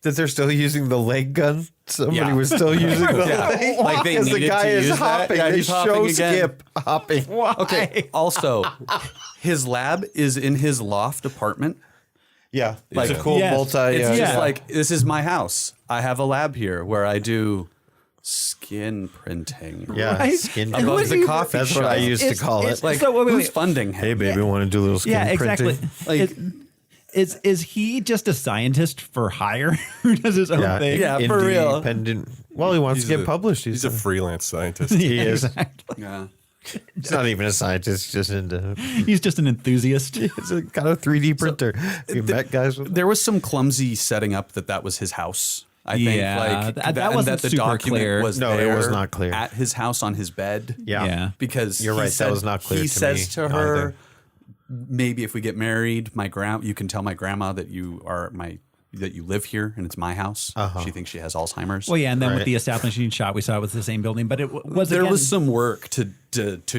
that they're still using the leg gun. Somebody was still using the leg. Like they because the needed guy to is use that. hopping. Yeah, They he's hopping show again. Skip hopping. Why? Okay. Also, his lab is in his loft apartment. Yeah, Like, it's a cool multi. It's just like, this is my house. I have a lab here where I do skin printing. Yeah, Right? skin And above what the do you- coffee That's shop. what I used to call it. Like, So, wait, who's funding him? Hey, baby, want to do a little skin Yeah, exactly. printing? Like, Is he just a scientist for hire who does his own thing? Yeah, for real. Independent. Well, he wants to get published. He's a freelance scientist. He is. Exactly. yeah. He's not even a scientist. Just into. He's just an enthusiast. It's a kind of 3D printer. You met guys with. There was some clumsy setting up that was his house. I think Yeah, like that wasn't the super document clear. was No, it there was not clear. at his house on his bed. Yeah. Because You're he right, that said- was not clear He to says me to her, either. maybe if we get married, you can tell my grandma that you live here and it's my house. She thinks she has Alzheimer's. Well, yeah, and then with Right. the establishing shot, we saw it was the same building, but it was There again, was some work to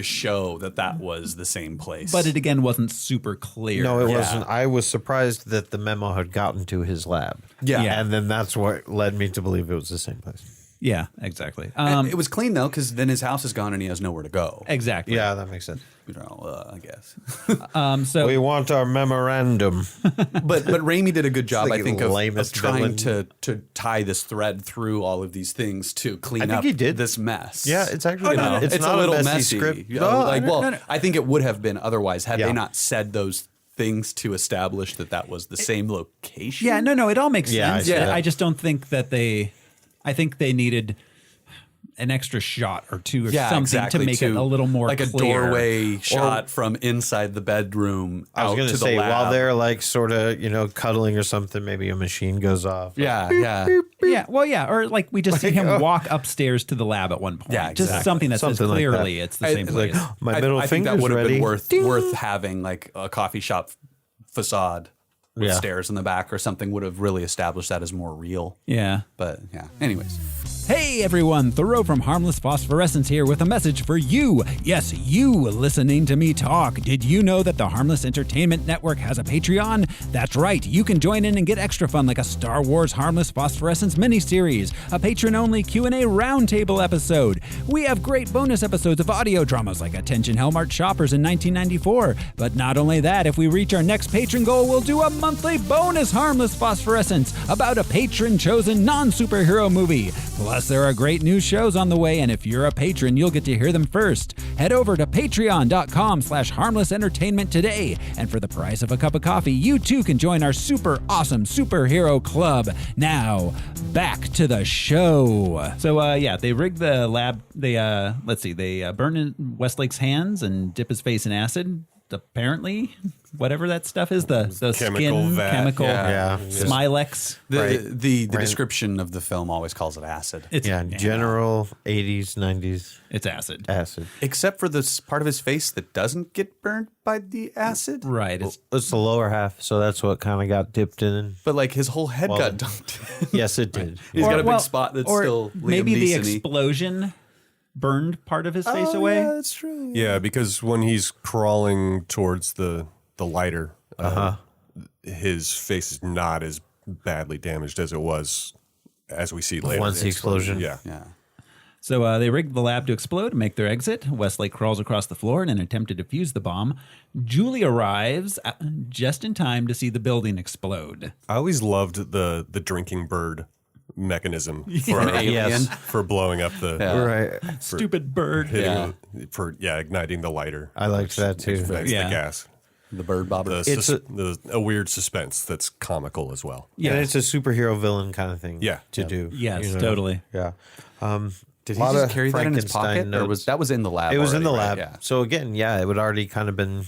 show that was the same place. but it again wasn't super clear. No, it Yeah. wasn't. I was surprised that the memo had gotten to his lab. Yeah. Yeah. And then that's what led me to believe it was the same place. Yeah, exactly. it was clean though, because then his house is gone and he has nowhere to go. Exactly. Yeah, that makes sense. I guess. So We want our memorandum. But Raimi did a good job, like I think, the of lamest trying villain. to tie this thread through all of these things to clean I think up he did. this mess. Yeah, it's actually You know, not, it's not a little messy messy. script. You know, No, I think it would have been otherwise had Yeah. they not said those things to establish that was the same location. yeah, no, it all makes Yeah, sense. I see that. I just don't think that I think they needed an extra shot or two or Yeah, something exactly, to make it a little more like clear. a doorway shot from inside the bedroom I was out going to to the say, lab. while they're like sort of, cuddling or something, maybe a machine goes off. yeah. Yeah, well, yeah, or like we just see him walk upstairs to the lab at one point. Yeah, Just exactly. something that says Something like that. clearly it's the same place. My middle I think that finger's would have ready. been worth having like a coffee shop facade with Yeah. stairs in the back or something would have really established that as more real. Yeah. But yeah. Anyways. Hey everyone, Thoreau from Harmless Phosphorescence here with a message for you. Yes, you listening to me talk. Did you know that the Harmless Entertainment Network has a Patreon? That's right, you can join in and get extra fun like a Star Wars Harmless Phosphorescence miniseries, a patron-only Q&A roundtable episode. We have great bonus episodes of audio dramas like Attention Hellmart Shoppers in 1994. But not only that, if we reach our next patron goal, we'll do a monthly bonus Harmless Phosphorescence about a patron-chosen non-superhero movie. Plus, there are great new shows on the way, and if you're a patron, you'll get to hear them first. Head over to patreon.com/harmless entertainment today, and for the price of a cup of coffee, you too can join our super awesome superhero club. Now, back to the show. So, they rig the lab. They burn in Westlake's hands and dip his face in acid. Apparently, whatever that stuff is, the Chemical skin vat. chemical Yeah. Smilex. The description of the film always calls it acid. It's General 80s, 90s It's acid. acid. Except for this part of his face that doesn't get burned by the acid. Right. It's It's the lower half, so that's what kind of got dipped in. But like his whole head Well, got dumped. Yes, it did. He's got a big well, spot that's or still maybe Liam the Neeson-y. explosion burned part of his face away. Yeah, that's true. Yeah, because when he's crawling towards the lighter, his face is not as badly damaged as it was, as we see later. Once the explosion. Yeah. Yeah. So they rig the lab to explode and make their exit. Westlake crawls across the floor in an attempt to defuse the bomb. Julie arrives just in time to see the building explode. I always loved the drinking bird mechanism for, Alien. for blowing up the Right. Stupid bird. hitting for igniting the lighter. I liked that too. Ignites Yeah. the gas. The bird bobber. A weird suspense that's comical as well. Yeah, and it's a superhero villain kind of thing. Yeah. to Yeah. do. Yes, totally. Yeah. Did he lot just of carry that in his Frankenstein pocket? Or notes. that was in the lab? It was in the already, lab. right? So again, it would already kind of been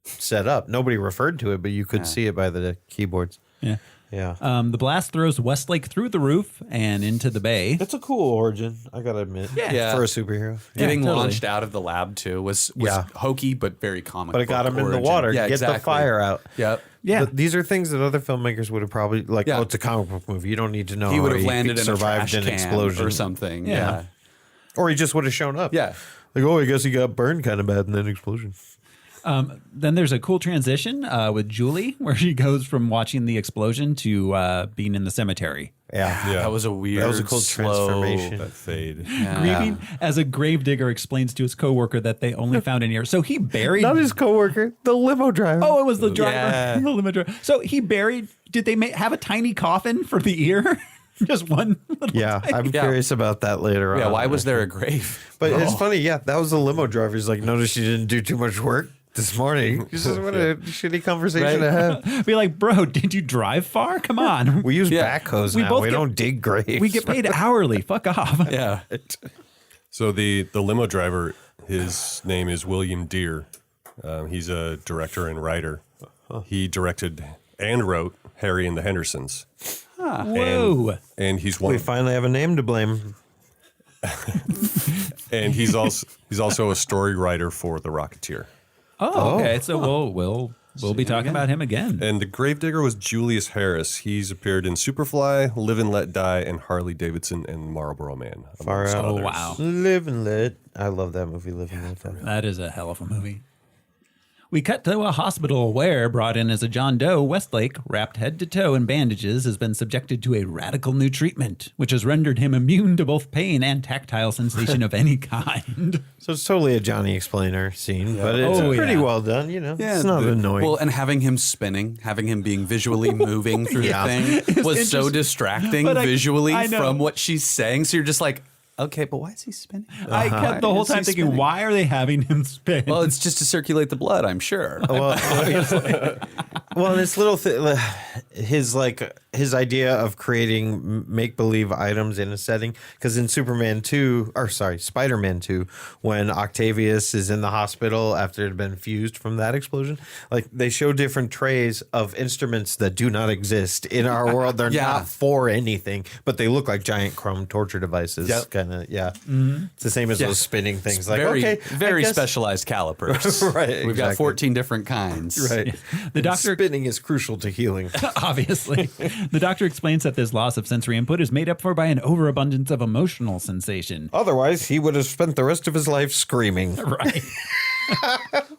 set up. Nobody referred to it, but you could see it by the keyboards. Yeah. Yeah. The blast throws Westlake through the roof and into the bay. That's a cool origin, I gotta admit. Yeah. For a superhero. Getting totally. launched out of the lab too was hokey but very comic. But it got book him in the origin. water. Yeah, Get exactly. the fire out. Yep. Yeah. But these are things that other filmmakers would have probably Yeah. it's a comic book movie. You don't need to know. He would how have landed in a survived trash an can explosion or something. Yeah. Yeah. Or he just would have shown up. Yeah. Like, I guess he got burned kind of bad in that explosion. Then there's a cool transition with Julie where she goes from watching the explosion to being in the cemetery. Yeah. That was a weird, That was a cool transformation. That fade. Grieving as a gravedigger explains to his coworker that they only found an ear. So he buried... Not his coworker, the limo driver. Oh, it was the driver. Yeah. The limo driver. So he buried... Did they have a tiny coffin for the ear? Just one little Yeah, I'm curious about that later on. Yeah, why was there a grave? But it's funny, yeah, that was the limo driver. He's like, notice you didn't do too much work this morning. This is what a shitty conversation to have. Be like, bro, did you drive far? Come on. We use backhoes now. We don't dig graves. We get paid hourly. Fuck off. Yeah. So the limo driver, his name is William Deere. He's a director and writer. He directed and wrote Harry and the Hendersons. Whoa. And he's one. We finally have a name to blame. And he's also a story writer for The Rocketeer. Oh, okay. So we'll be talking about him again. And the gravedigger was Julius Harris. He's appeared in Superfly, Live and Let Die, and Harley Davidson and Marlboro Man. Far out. Oh, wow. Live and Let. I love that movie, Live and Let Die. That is a hell of a movie. We cut to a hospital where, brought in as a John Doe, Westlake, wrapped head to toe in bandages, has been subjected to a radical new treatment, which has rendered him immune to both pain and tactile sensation of any kind. So it's totally a Johnny Explainer scene, but it's pretty well done, you know. Yeah, it's not annoying. Well, and having him spinning, having him being visually moving through the thing was so distracting visually from what she's saying. So you're just like, okay, but why is he spinning? I kept the whole time thinking, why are they having him spin? Well, it's just to circulate the blood, I'm sure. Well, this little his idea of creating make-believe items in a setting, because in Spider-Man 2, when Octavius is in the hospital after it had been fused from that explosion, like they show different trays of instruments that do not exist in our world. They're not for anything, but they look like giant chrome torture devices. Kind of, It's the same as those spinning things. Like, very specialized calipers. Right, We've got 14 different kinds. Right. The doctor spinning is crucial to healing. Obviously. The doctor explains that this loss of sensory input is made up for by an overabundance of emotional sensation. Otherwise, he would have spent the rest of his life screaming. Right.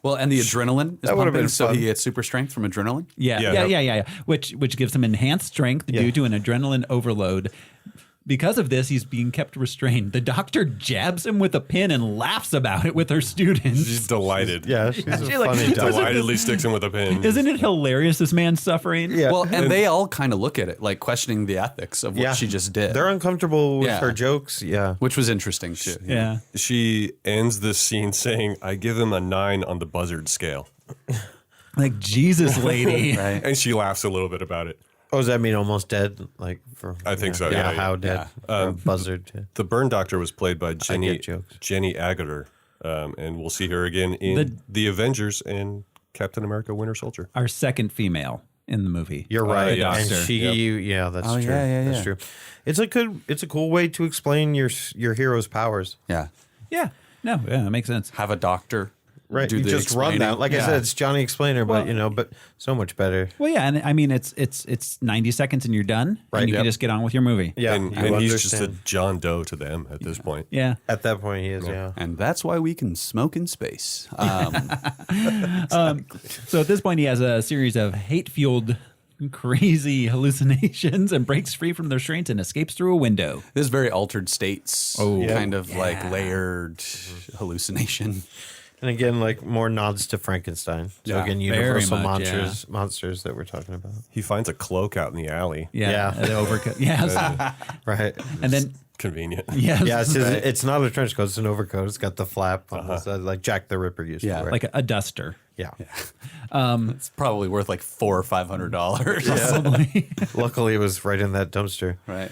Well, and the adrenaline is That would have pumping, been so fun. he gets super strength from adrenaline. Yeah. Which gives him enhanced strength due to an adrenaline overload. Because of this, he's being kept restrained. The doctor jabs him with a pin and laughs about it with her students. She's delighted. She's a She's like, funny dog. Delightedly sticks him with a pin. Isn't it hilarious, this man's suffering? Yeah. Well, and they all kind of look at it, like questioning the ethics of what she just did. They're uncomfortable with her jokes. Yeah. Which was interesting, too. Yeah. She ends this scene saying, I give him a 9 on the buzzard scale. Like, Jesus, lady. Right. And she laughs a little bit about it. Oh, does that mean almost dead? Like for I think so. Yeah, Yeah, how dead? Buzzard. The burn doctor was played by Jenny jokes. Agater, and we'll see her again in the Avengers and Captain America: Winter Soldier. Our second female in the movie. You're right. yeah. And she, that's true. That's true. It's a cool way to explain your hero's powers. Yeah. Yeah. No, yeah, that makes sense. Have a doctor. Right, Do you the just run that. Like I said, it's Johnny Explainer, but but so much better. Well, yeah, and I mean, it's 90 seconds and you're done, Right, and you can just get on with your movie. Yeah, and he's just a John Doe to them at this point. Yeah. At that point, he is. Yeah, And that's why we can smoke in space. So at this point, he has a series of hate-fueled, crazy hallucinations and breaks free from the restraints and escapes through a window. This is very altered states, kind of like layered hallucination. and again, like more nods to Frankenstein. So again, very universal much, monsters that we're talking about. He finds a cloak out in the alley. Yeah. The overcoat. Yes. Right, And then, Convenient. yes. yeah, it's not a trench coat; it's an overcoat. It's got the flap on the side, like Jack the Ripper used to wear. Like a duster. Yeah. It's probably worth like $400 or $500. Probably. Luckily, it was right in that dumpster. Right.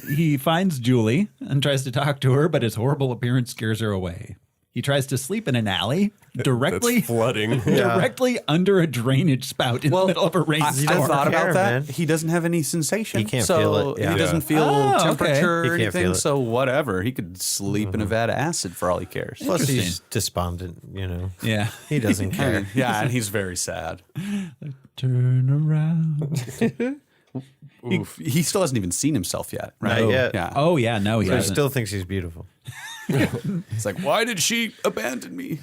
He finds Julie and tries to talk to her, but his horrible appearance scares her away. He tries to sleep in an alley directly That's flooding. directly under a drainage spout in the middle of a rainstorm. I thought about care, that. man. He doesn't have any sensation. He can't so feel it. Yeah. He doesn't feel okay. temperature He or can't anything. feel it. So whatever. He could sleep in a vat of acid for all he cares. Plus, he's despondent. You know, Yeah. he doesn't care. Yeah, and he's very sad. Turn around. Oof. He still hasn't even seen himself yet, right? Not yet. Yeah. Oh, yeah. No, he So he doesn't. still thinks he's beautiful. It's like, why did she abandon me?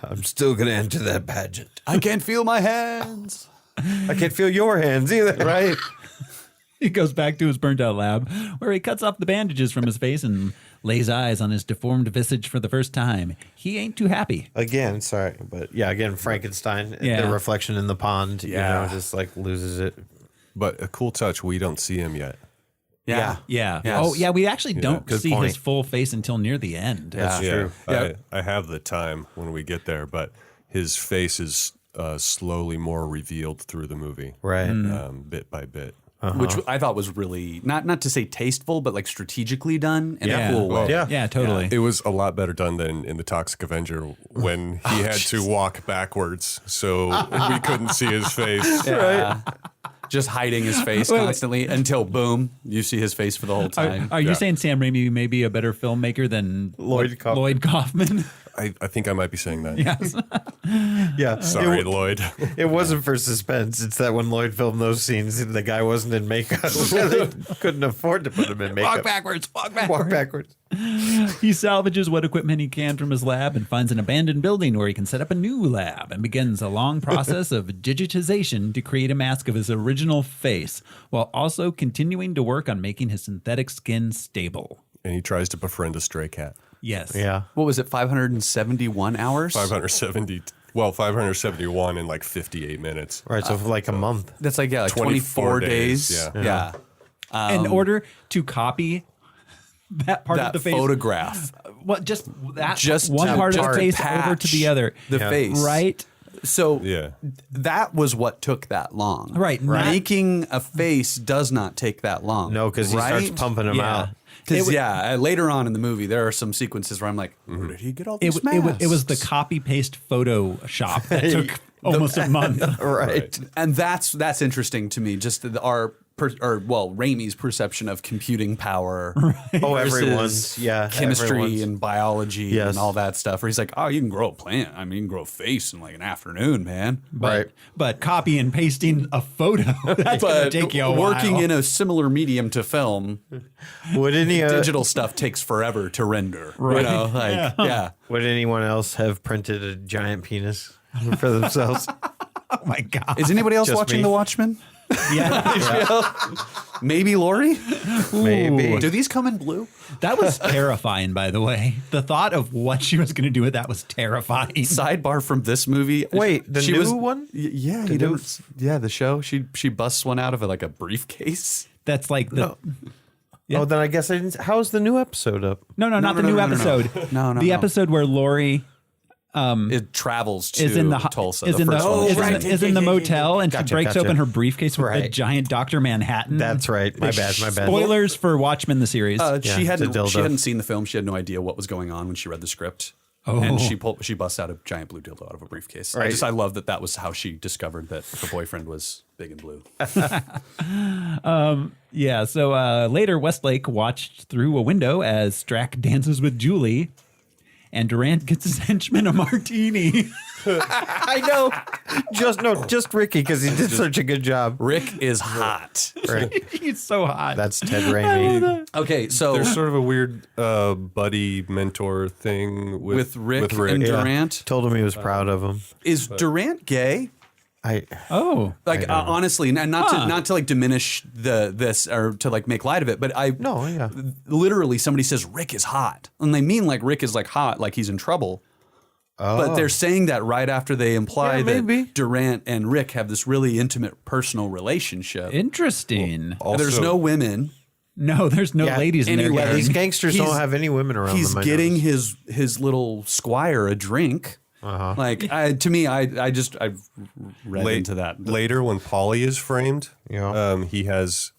I'm still going to enter that pageant. I can't feel my hands. I can't feel your hands either. Right. He goes back to his burnt out lab where he cuts off the bandages from his face and lays eyes on his deformed visage for the first time. He ain't too happy. Again, sorry. But yeah, again, Frankenstein, the reflection in the pond, you know, just like loses it. But a cool touch, we don't see him yet. Yeah. Yes. Oh, yeah. We actually don't see his full face until near the end. That's true. I have the time when we get there, but his face is slowly more revealed through the movie. Right. Bit by bit. Which I thought was really, not to say tasteful, but like strategically done in a cool way. Yeah, totally. It was a lot better done than in The Toxic Avenger when he had to walk backwards so we couldn't see his face. Right. Just hiding his face constantly until, boom, you see his face for the whole time. Are you saying Sam Raimi may be a better filmmaker than Lloyd Kaufman? I think I might be saying that. Yes. Yeah. Sorry, Lloyd. It wasn't for suspense. It's that when Lloyd filmed those scenes, the guy wasn't in makeup. They couldn't afford to put him in makeup. Walk backwards. Walk backwards. He salvages what equipment he can from his lab and finds an abandoned building where he can set up a new lab and begins a long process of digitization to create a mask of his original face while also continuing to work on making his synthetic skin stable. And he tries to befriend a stray cat. Yes. Yeah. What was it, 571 hours? 571 in like 58 minutes. Right, so for like a month. That's like, like 24 days. Yeah. In order to copy that part of the face. Photograph. Just one part of the face over to the other. The face. Right? So that was what took that long. Right. Making a face does not take that long. No, because he starts pumping them out. Because later on in the movie, there are some sequences where I'm like, where did he get all these masks? It was the copy-paste Photoshop that took almost a month. Right. And that's interesting to me, just Raimi's perception of computing power. Right. Oh, everyone's. Yeah. Chemistry and biology and all that stuff. Where he's like, oh, you can grow a plant. I mean, you can grow a face in like an afternoon, man. But copy and pasting a photo, that's going to take you a while. Working in a similar medium to film, digital stuff takes forever to render. Right. You know, Would anyone else have printed a giant penis for themselves? Oh, my God. Is anybody else watching The Watchmen? Yeah. Maybe Lori? Maybe. Do these come in blue? That was terrifying, by the way. The thought of what she was going to do with that was terrifying. Sidebar from this movie. Wait, the new one? Yeah, the show. She busts one out of like a briefcase. That's like the... Yeah. Oh, then I guess I didn't... How's the new episode up? No, not the new episode. No. The episode where Lori... it travels to Tulsa. Is in the motel, and she breaks open her briefcase with a giant Dr. Manhattan. That's right. My bad. Spoilers for Watchmen, the series. She hadn't seen the film. She had no idea what was going on when she read the script. Oh. And she busts out a giant blue dildo out of a briefcase. Right. I love that was how she discovered that her boyfriend was big and blue. So later Westlake watched through a window as Strack dances with Julie. And Durant gets his henchman a martini. I know. Just Ricky, because he did such a good job. Rick is hot. Right. He's so hot. That's Ted Raimi. Okay, so there's sort of a weird buddy mentor thing with Rick and Durant. Yeah. Told him he was proud of him. Is Durant gay? Honestly, and not to like diminish this or to like make light of it, but literally somebody says Rick is hot, and they mean like Rick is like hot, like he's in trouble. But they're saying that right after they imply that Durant and Rick have this really intimate personal relationship. Interesting. Well, there's no women. No, there's no ladies in there. Yeah, these gangsters don't have any women around. He's getting his little squire a drink. Like to me, I read into that. Later, when Paulie is framed, he has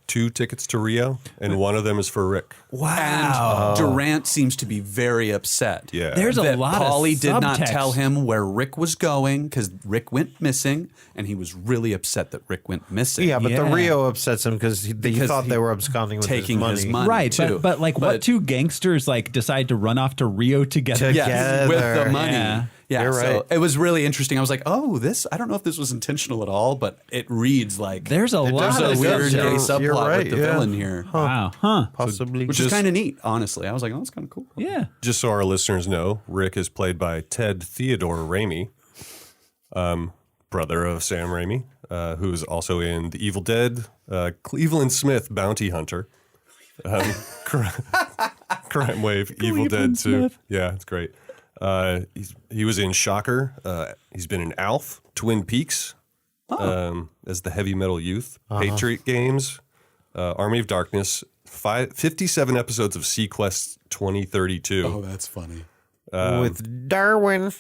2 tickets to Rio, and one of them is for Rick. Wow! And Durant seems to be very upset. Yeah, there's a lot of Paulie did not subtext. tell him where Rick was going because Rick went missing, and he was really upset that Rick went missing. Yeah, but the Rio upsets him because he thought they were absconding with his money. Right, too. But what 2 gangsters like decide to run off to Rio together? Yes, with the money. Yeah, You're so right. it was really interesting. I was like, oh, this, I don't know if this was intentional at all, but it reads like There's a lot there's of a weird You're- gay subplot you're right, with the yeah. villain here, Wow. Huh. Possibly. which is kind of neat, honestly. I was like, oh, that's kind of cool. Yeah. Just so our listeners know, Rick is played by Ted Theodore Raimi, brother of Sam Raimi, who's also in The Evil Dead, Cleveland Smith, Bounty Hunter, Crime Wave, Evil Dead 2. Smith. Yeah, it's great. He was in Shocker. He's been in Alf, Twin Peaks, as the heavy metal youth, Patriot Games, Army of Darkness, 57 episodes of Sequest 2032. Oh, that's funny. With Darwin.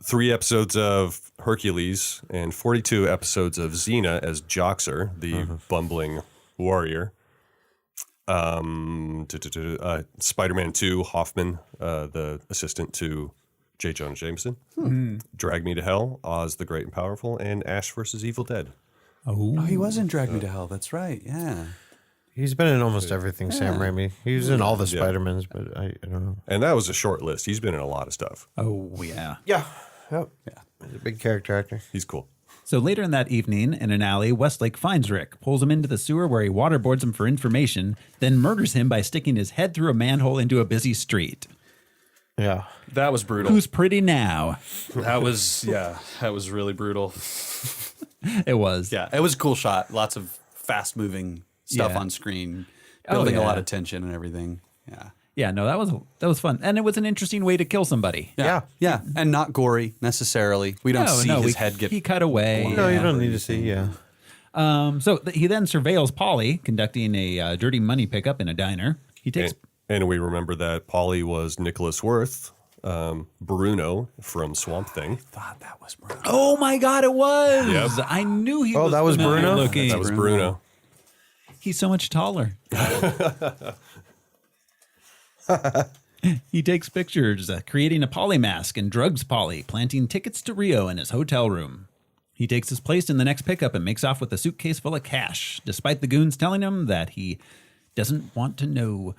3 episodes of Hercules and 42 episodes of Xena as Joxer, the bumbling warrior. Spider-Man 2, Hoffman, the assistant to J. Jonah Jameson. Drag Me to Hell, Oz the Great and Powerful, and Ash vs. Evil Dead. Oh, he was in Drag Me to Hell. That's right. Yeah. He's been in almost everything, Sam Raimi. He was in all the Spider-Mans, but I don't know. And that was a short list. He's been in a lot of stuff. Oh, yeah. Yeah. Yep. Yeah. He's a big character actor. He's cool. So later in that evening, in an alley, Westlake finds Rick, pulls him into the sewer where he waterboards him for information, then murders him by sticking his head through a manhole into a busy street. Yeah. That was brutal. Who's pretty now? That was really brutal. It was. Yeah, it was a cool shot. Lots of fast moving stuff Yeah. on screen, building a yeah. lot of tension and everything. Yeah. Yeah, no, that was fun. And it was an interesting way to kill somebody. Yeah. And not gory necessarily. We don't see his head get. He cut away. No, you don't need to see, yeah. He then surveils Polly, conducting a dirty money pickup in a diner. He takes... And we remember that Polly was Nicholas Worth, Bruno from Swamp Thing. thought that was Bruno. Oh my God, it was! Yep. I knew he Oh, was that was familiar Bruno? looking. That was Bruno. He's so much taller. He takes pictures, creating a Polly mask, and drugs Polly, planting tickets to Rio in his hotel room. He takes his place in the next pickup and makes off with a suitcase full of cash, despite the goons telling him that he doesn't want to know.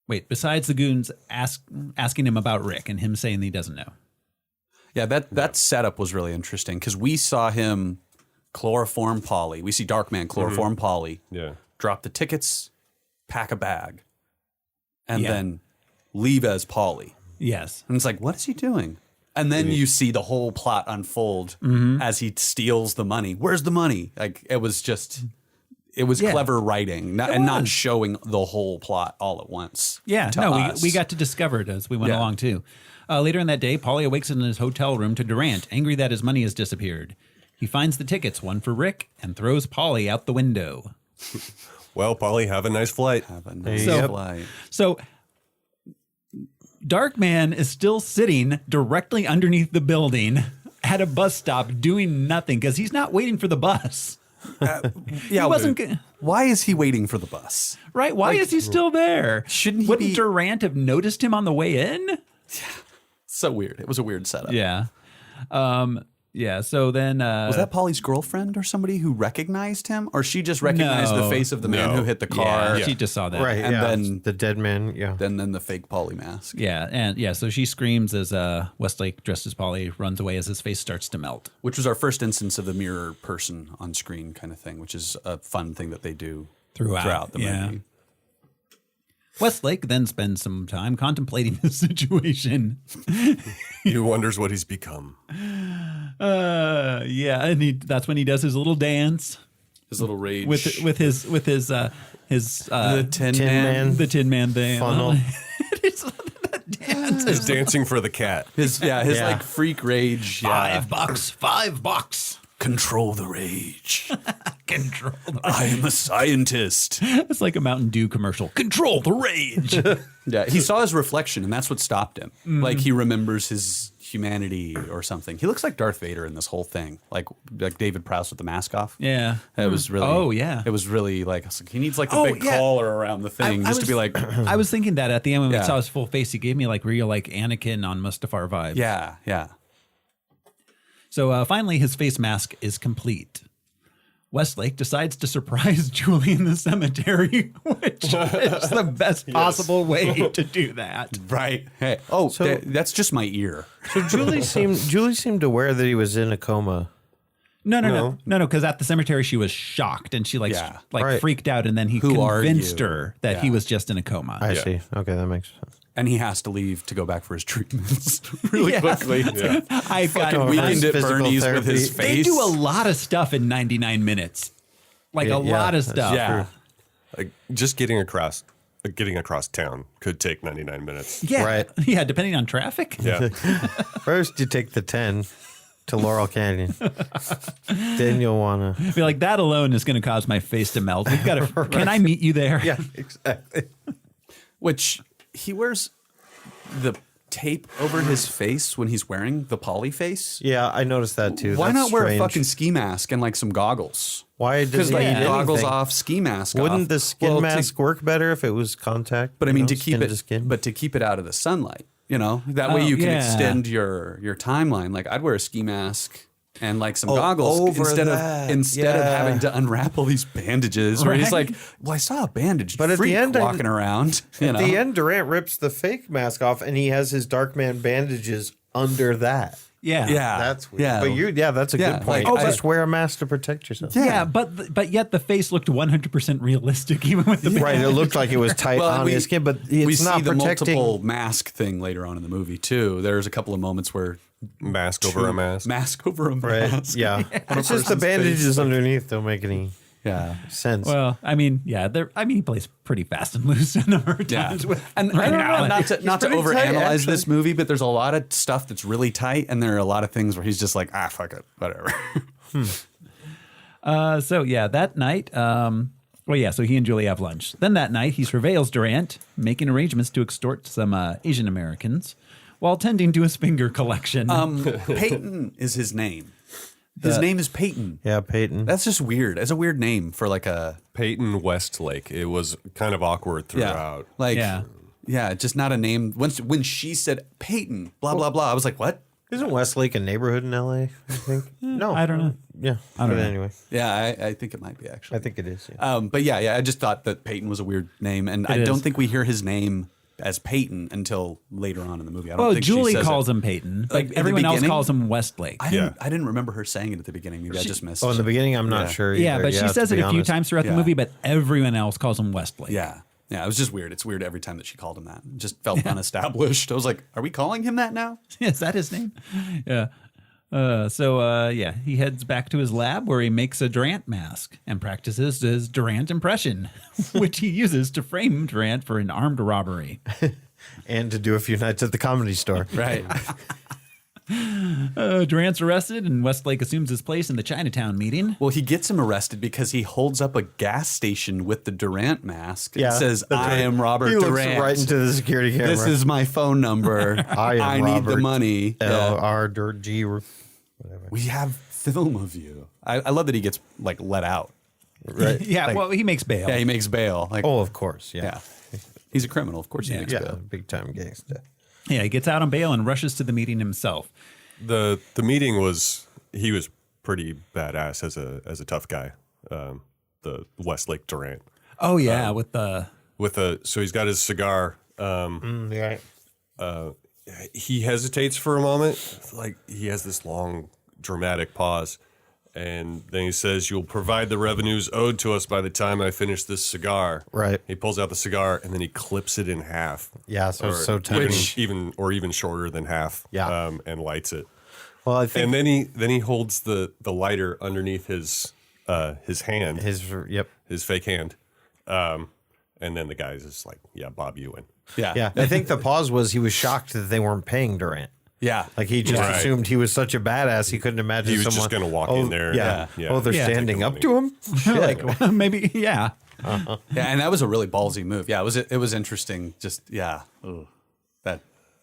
Wait, besides the goons asking him about Rick and him saying he doesn't know. Yeah, that setup was really interesting because we saw him chloroform Polly. We see Darkman chloroform Polly. Yeah. Drop the tickets, pack a bag, and then leave as Polly. Yes. And it's like, what is he doing? And then you see the whole plot unfold as he steals the money. Where's the money? Like it was clever writing and not showing the whole plot all at once. Yeah, to no, us. we got to discover it as we went along too. Later in that day, Polly awakes in his hotel room to Durant, angry that his money has disappeared. He finds the tickets, one for Rick, and throws Polly out the window. Well, Polly, have a nice flight. Have a nice flight. So Darkman is still sitting directly underneath the building at a bus stop doing nothing because he's not waiting for the bus. Yeah, he wasn't. Why is he waiting for the bus? Right? Why is he still there? Shouldn't he Wouldn't be- Durant have noticed him on the way in? So weird. It was a weird setup. Yeah. Yeah. So then Was that Polly's girlfriend or somebody who recognized him? Or she just recognized the face of the man who hit the car? Yeah, she just saw that. Right, And then the dead man, then the fake Polly mask. Yeah, and so she screams as Westlake, dressed as Polly, runs away as his face starts to melt. Which was our first instance of the mirror person on screen kind of thing, which is a fun thing that they do throughout the movie. Westlake then spends some time contemplating the situation. He wonders what he's become. Yeah, and that's when he does his little dance His little rage with his the Tin Man. the Tin Man thing. Funnel. He's dancing for the cat. his like freak rage. Yeah. $5. Control the rage. Control the I am a scientist. It's like a Mountain Dew commercial. Control the rage. Yeah, he saw his reflection, and that's what stopped him. Like he remembers his humanity or something. He looks like Darth Vader in this whole thing, like David Prowse with the mask off. Yeah, It was really. Oh, yeah. It was really like, I was like he needs like a Oh, big yeah. collar around the thing I just to be was- like. I was thinking that at the end when we Yeah. saw his full face, he gave me like real like Anakin on Mustafar vibes. Yeah. So finally, his face mask is complete. Westlake decides to surprise Julie in the cemetery, which is the best possible way to do that. Right. Hey. That's just my ear. So Julie seemed aware that he was in a coma. No. Because at the cemetery she was shocked and she freaked out, and then he convinced her that he was just in a coma. I see. Okay, that makes sense. And he has to leave to go back for his treatments really quickly. Yeah. I got weekend at Bernie's with his face. They do a lot of stuff in 99 minutes. Like a lot of stuff. Yeah. Like just getting across town could take 99 minutes. Yeah. Right. Yeah, depending on traffic. Yeah. First, you take the 10 to Laurel Canyon. Then you'll want to. I feel like that alone is going to cause my face to melt. We've got to. Can I meet you there? Yeah, exactly. Which he wears the tape over his face when he's wearing the poly face. Yeah, I noticed that too. Why That's not wear strange. a fucking ski mask and like some goggles? Why does he like need goggles anything? off, ski mask Wouldn't off? the skin mask work better if it was contact? But I mean, to skin keep it, to skin? but to keep it out of the sunlight, that way you can extend your timeline. Like I'd wear a ski mask and like some goggles instead of having to unwrap all these bandages. Where he's like, "Well, I saw a bandage, but at the end, walking around." At the end, Durant rips the fake mask off, and he has his Darkman bandages under that. Yeah, that's weird. But that's a good point. Like, just wear a mask to protect yourself. Yeah, but yet the face looked 100% realistic, even with the right. It looked like it was tight on his skin, but it's not the protecting. Multiple mask thing later on in the movie too. There's a couple of moments where mask over a mask. Right. Yeah. It's just the bandages underneath don't make any sense. Well, I mean, he plays pretty fast and loose a number of times. And I don't know, not to overanalyze this movie, but there's a lot of stuff that's really tight, and there are a lot of things where he's just like, fuck it, whatever. That night, so he and Julie have lunch. Then that night, he surveils Durant, making arrangements to extort some Asian Americans while tending to his finger collection. Peyton is his name. His name is Peyton. Yeah, Peyton. That's just weird. It's a weird name for like a Peyton Westlake. It was kind of awkward throughout. Just not a name. When she said Peyton, blah blah blah, I was like, what? Isn't Westlake a neighborhood in LA? I think. No, I don't know. Yeah, I don't know. Anyway. Yeah, I think it might be actually. I think it is. Yeah. But I just thought that Peyton was a weird name, and I don't think we hear his name as Peyton until later on in the movie. I don't think Julie she says calls him Peyton, but Like, in everyone the else beginning? calls him Westlake. I didn't remember her saying it at the beginning. Maybe I just missed. In the beginning, I'm not sure. Yeah, either. but she says to it be a few honest. times throughout the movie, but everyone else calls him Westlake. Yeah, it was just weird. It's weird every time that she called him that. It just felt unestablished. I was like, are we calling him that now? Is that his name? Yeah. He heads back to his lab where he makes a Durant mask and practices his Durant impression, which he uses to frame Durant for an armed robbery. And to do a few nights at the Comedy Store. Right. Durant's arrested, and Westlake assumes his place in the Chinatown meeting. Well, he gets him arrested because he holds up a gas station with the Durant mask and Yeah, says, that's I right. am Robert He looks Durant. right into the security camera. This is my phone number. I need the Robert money. L-R-G, whatever. We have film of you. I love that he gets like let out. Right. He makes bail. Yeah, he makes bail. Like, Oh, of course. Yeah. He's a criminal. Of course he makes bail. Big time gangster. Yeah, he gets out on bail and rushes to the meeting himself. The meeting he was pretty badass as a tough guy. The Westlake Durant. Oh yeah, so he's got his cigar. Right. He hesitates for a moment, like he has this long dramatic pause, and then he says, "You'll provide the revenues owed to us by the time I finish this cigar." Right. He pulls out the cigar and then he clips it in half. Yeah, so it's so tight. even shorter than half. Yeah. And lights it. Well, I think. And then he holds the lighter underneath his hand. His fake hand. And then the guy's just like, "Yeah, Bob, you win." Yeah. I think the pause was he was shocked that they weren't paying Durant. Yeah. Like he just assumed he was such a badass he couldn't imagine He was someone just going to walk in there. Yeah. Yeah. Oh, they're standing up to him? like maybe, yeah. Yeah, and that was a really ballsy move. Yeah, it was interesting. Just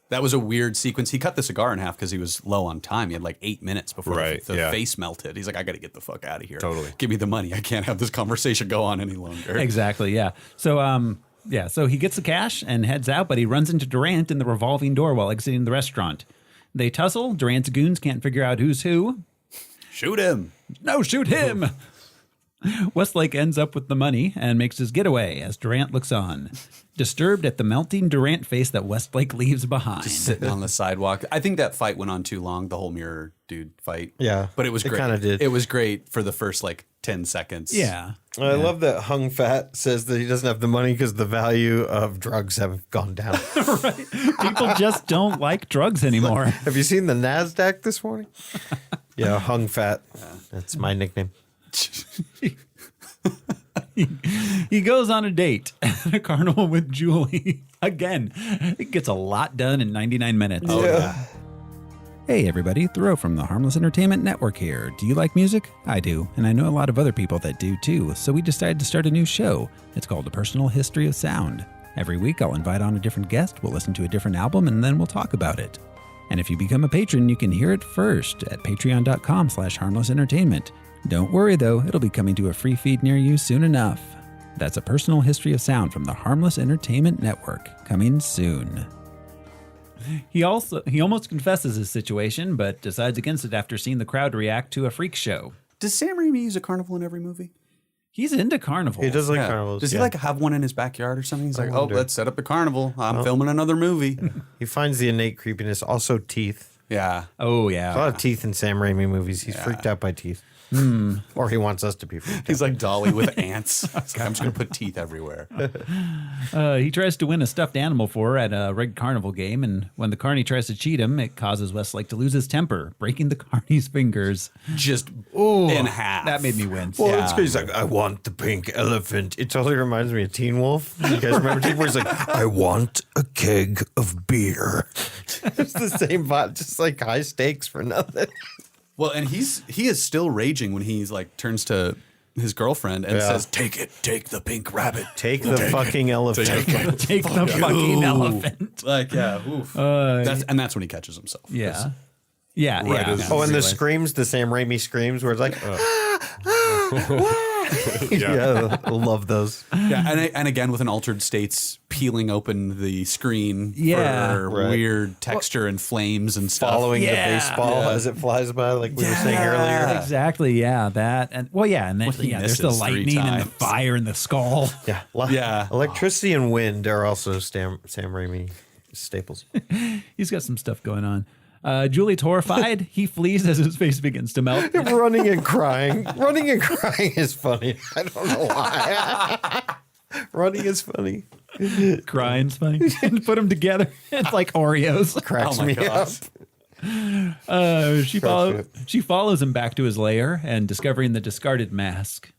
that was a weird sequence. He cut the cigar in half because he was low on time. He had like 8 minutes before the face melted. He's like, I got to get the fuck out of here. Totally. Give me the money. I can't have this conversation go on any longer. Exactly. Yeah. So so he gets the cash and heads out, but he runs into Durant in the revolving door while exiting the restaurant. They tussle. Durant's goons can't figure out who's who. Shoot him. No, shoot him. Westlake ends up with the money and makes his getaway as Durant looks on, disturbed at the melting Durant face that Westlake leaves behind. Just sitting on the sidewalk. I think that fight went on too long, the whole mirror dude fight. Yeah. But it was great. It kind of did. It was great for the first 10 seconds. Yeah. I love that Hung Fat says that he doesn't have the money because the value of drugs have gone down. Right. People just don't like drugs anymore. Have you seen the NASDAQ this morning? Yeah, Hung Fat. That's my nickname. He goes on a date at a carnival with Julie. Again, it gets a lot done in 99 minutes. Oh, yeah. Hey everybody, Thoreau from the Harmless Entertainment Network here. Do you like music? I do, and I know a lot of other people that do too, so we decided to start a new show. It's called A Personal History of Sound. Every week I'll invite on a different guest, we'll listen to a different album, and then we'll talk about it. And if you become a patron, you can hear it first at patreon.com/harmlessentertainment. Don't worry though, it'll be coming to a free feed near you soon enough. That's A Personal History of Sound from the Harmless Entertainment Network, coming soon. He almost confesses his situation, but decides against it after seeing the crowd react to a freak show. Does Sam Raimi use a carnival in every movie? He's into carnivals. He does like carnivals. Does he have one in his backyard or something? He's like, let's set up a carnival. I'm filming another movie. He finds the innate creepiness. Also teeth. Yeah. Oh, yeah. A lot of teeth in Sam Raimi movies. He's freaked out by teeth. Or he wants us to be freaked out. He's like Dolly with ants. I'm just going to put teeth everywhere. He tries to win a stuffed animal for her at a rigged carnival game, and when the carny tries to cheat him, it causes Westlake to lose his temper, breaking the carny's fingers. Just in half. That made me wince. Well, it's good. He's like, I want the pink elephant. It totally reminds me of Teen Wolf. You guys remember Teen Wolf? He's like, I want a keg of beer. It's the same vibe, just like high stakes for nothing. Well, and he is still raging when he's turns to his girlfriend and says, take the pink rabbit. Take the fucking elephant. Take the fucking elephant. Oof. That's when he catches himself. Yeah. Yeah. Right yeah. as- Oh, and the screams, the Sam Raimi screams, where it's like, yeah, I love those. Yeah, and again with an altered states peeling open the screen Yeah. for Right. weird texture and flames and stuff. Following the Yeah. baseball as it flies by, like we were saying earlier. Exactly. Yeah. That. And and then What he there's the misses 3 lightning and the times. fire and the skull. Yeah. Yeah. Electricity and wind are also Sam Raimi staples. He's got some stuff going on. Julie's horrified. He flees as his face begins to melt. Running and crying. Running and crying is funny. I don't know why. Running is funny. Crying's funny. And put them together. It's like Oreos. Cracks Oh my me gosh. up. She follows him back to his lair and discovering the discarded mask.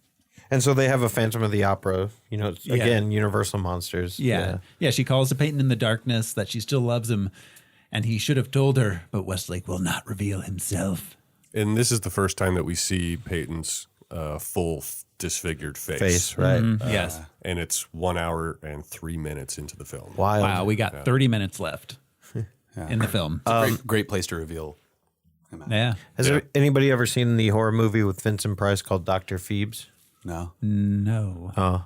And so they have a Phantom of the Opera. You know, again, Universal Monsters. Yeah. She calls to Peyton in the darkness that she still loves him. And he should have told her, but Westlake will not reveal himself. And this is the first time that we see Peyton's full disfigured face. Right? Yes. And it's 1 hour and 3 minutes into the film. Wild. Wow, we got 30 minutes left in the film. Great place to reveal him out. Yeah. Has anybody ever seen the horror movie with Vincent Price called Dr. Phoebes? No. No.